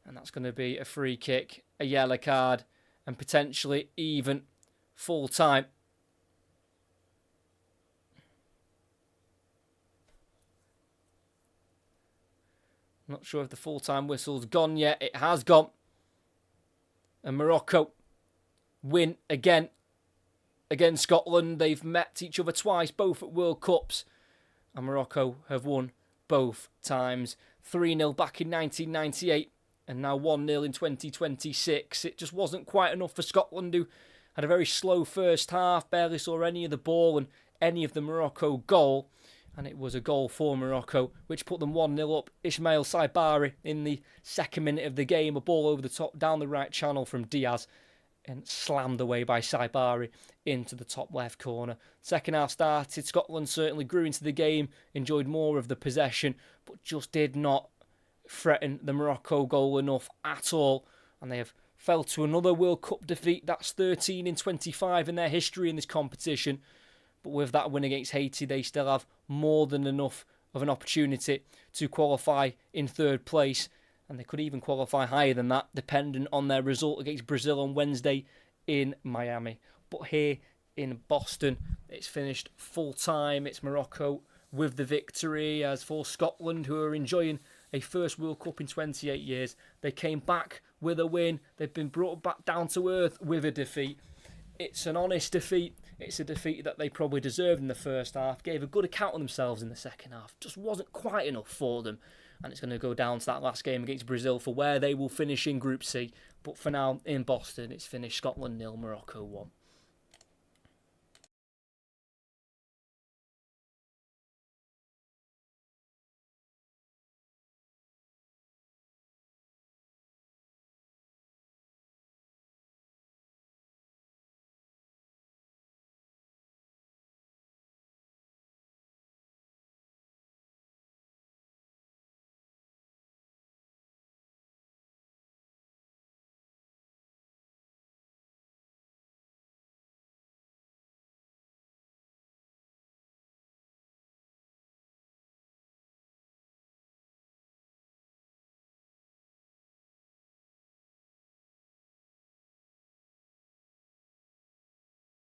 And that's going to be a free kick, a yellow card, and potentially even full time. Not sure if the full-time whistle's gone yet. It has gone. And Morocco win again against Scotland. They've met each other twice, both at World Cups. And Morocco have won both times. 3-0 back in 1998 and now 1-0 in 2026. It just wasn't quite enough for Scotland, who had a very slow first half, barely saw any of the ball and any of the Morocco goal. And it was a goal for Morocco, which put them 1-0 up. Ismail Saibari in the second minute of the game. A ball over the top, down the right channel from Diaz. And slammed away by Saibari into the top left corner. Second half started. Scotland certainly grew into the game. Enjoyed more of the possession. But just did not threaten the Morocco goal enough at all. And they have fell to another World Cup defeat. That's 13 in 25 in their history in this competition. But with that win against Haiti, they still have more than enough of an opportunity to qualify in third place. And they could even qualify higher than that, dependent on their result against Brazil on Wednesday in Miami. But here in Boston, it's finished full time. It's Morocco with the victory. As for Scotland, who are enjoying a first World Cup in 28 years, they came back with a win. They've been brought back down to earth with a defeat. It's an honest defeat. It's a defeat that they probably deserved in the first half. Gave a good account of themselves in the second half. Just wasn't quite enough for them. And it's going to go down to that last game against Brazil for where they will finish in Group C. But for now, in Boston, it's finished Scotland 0, Morocco 1.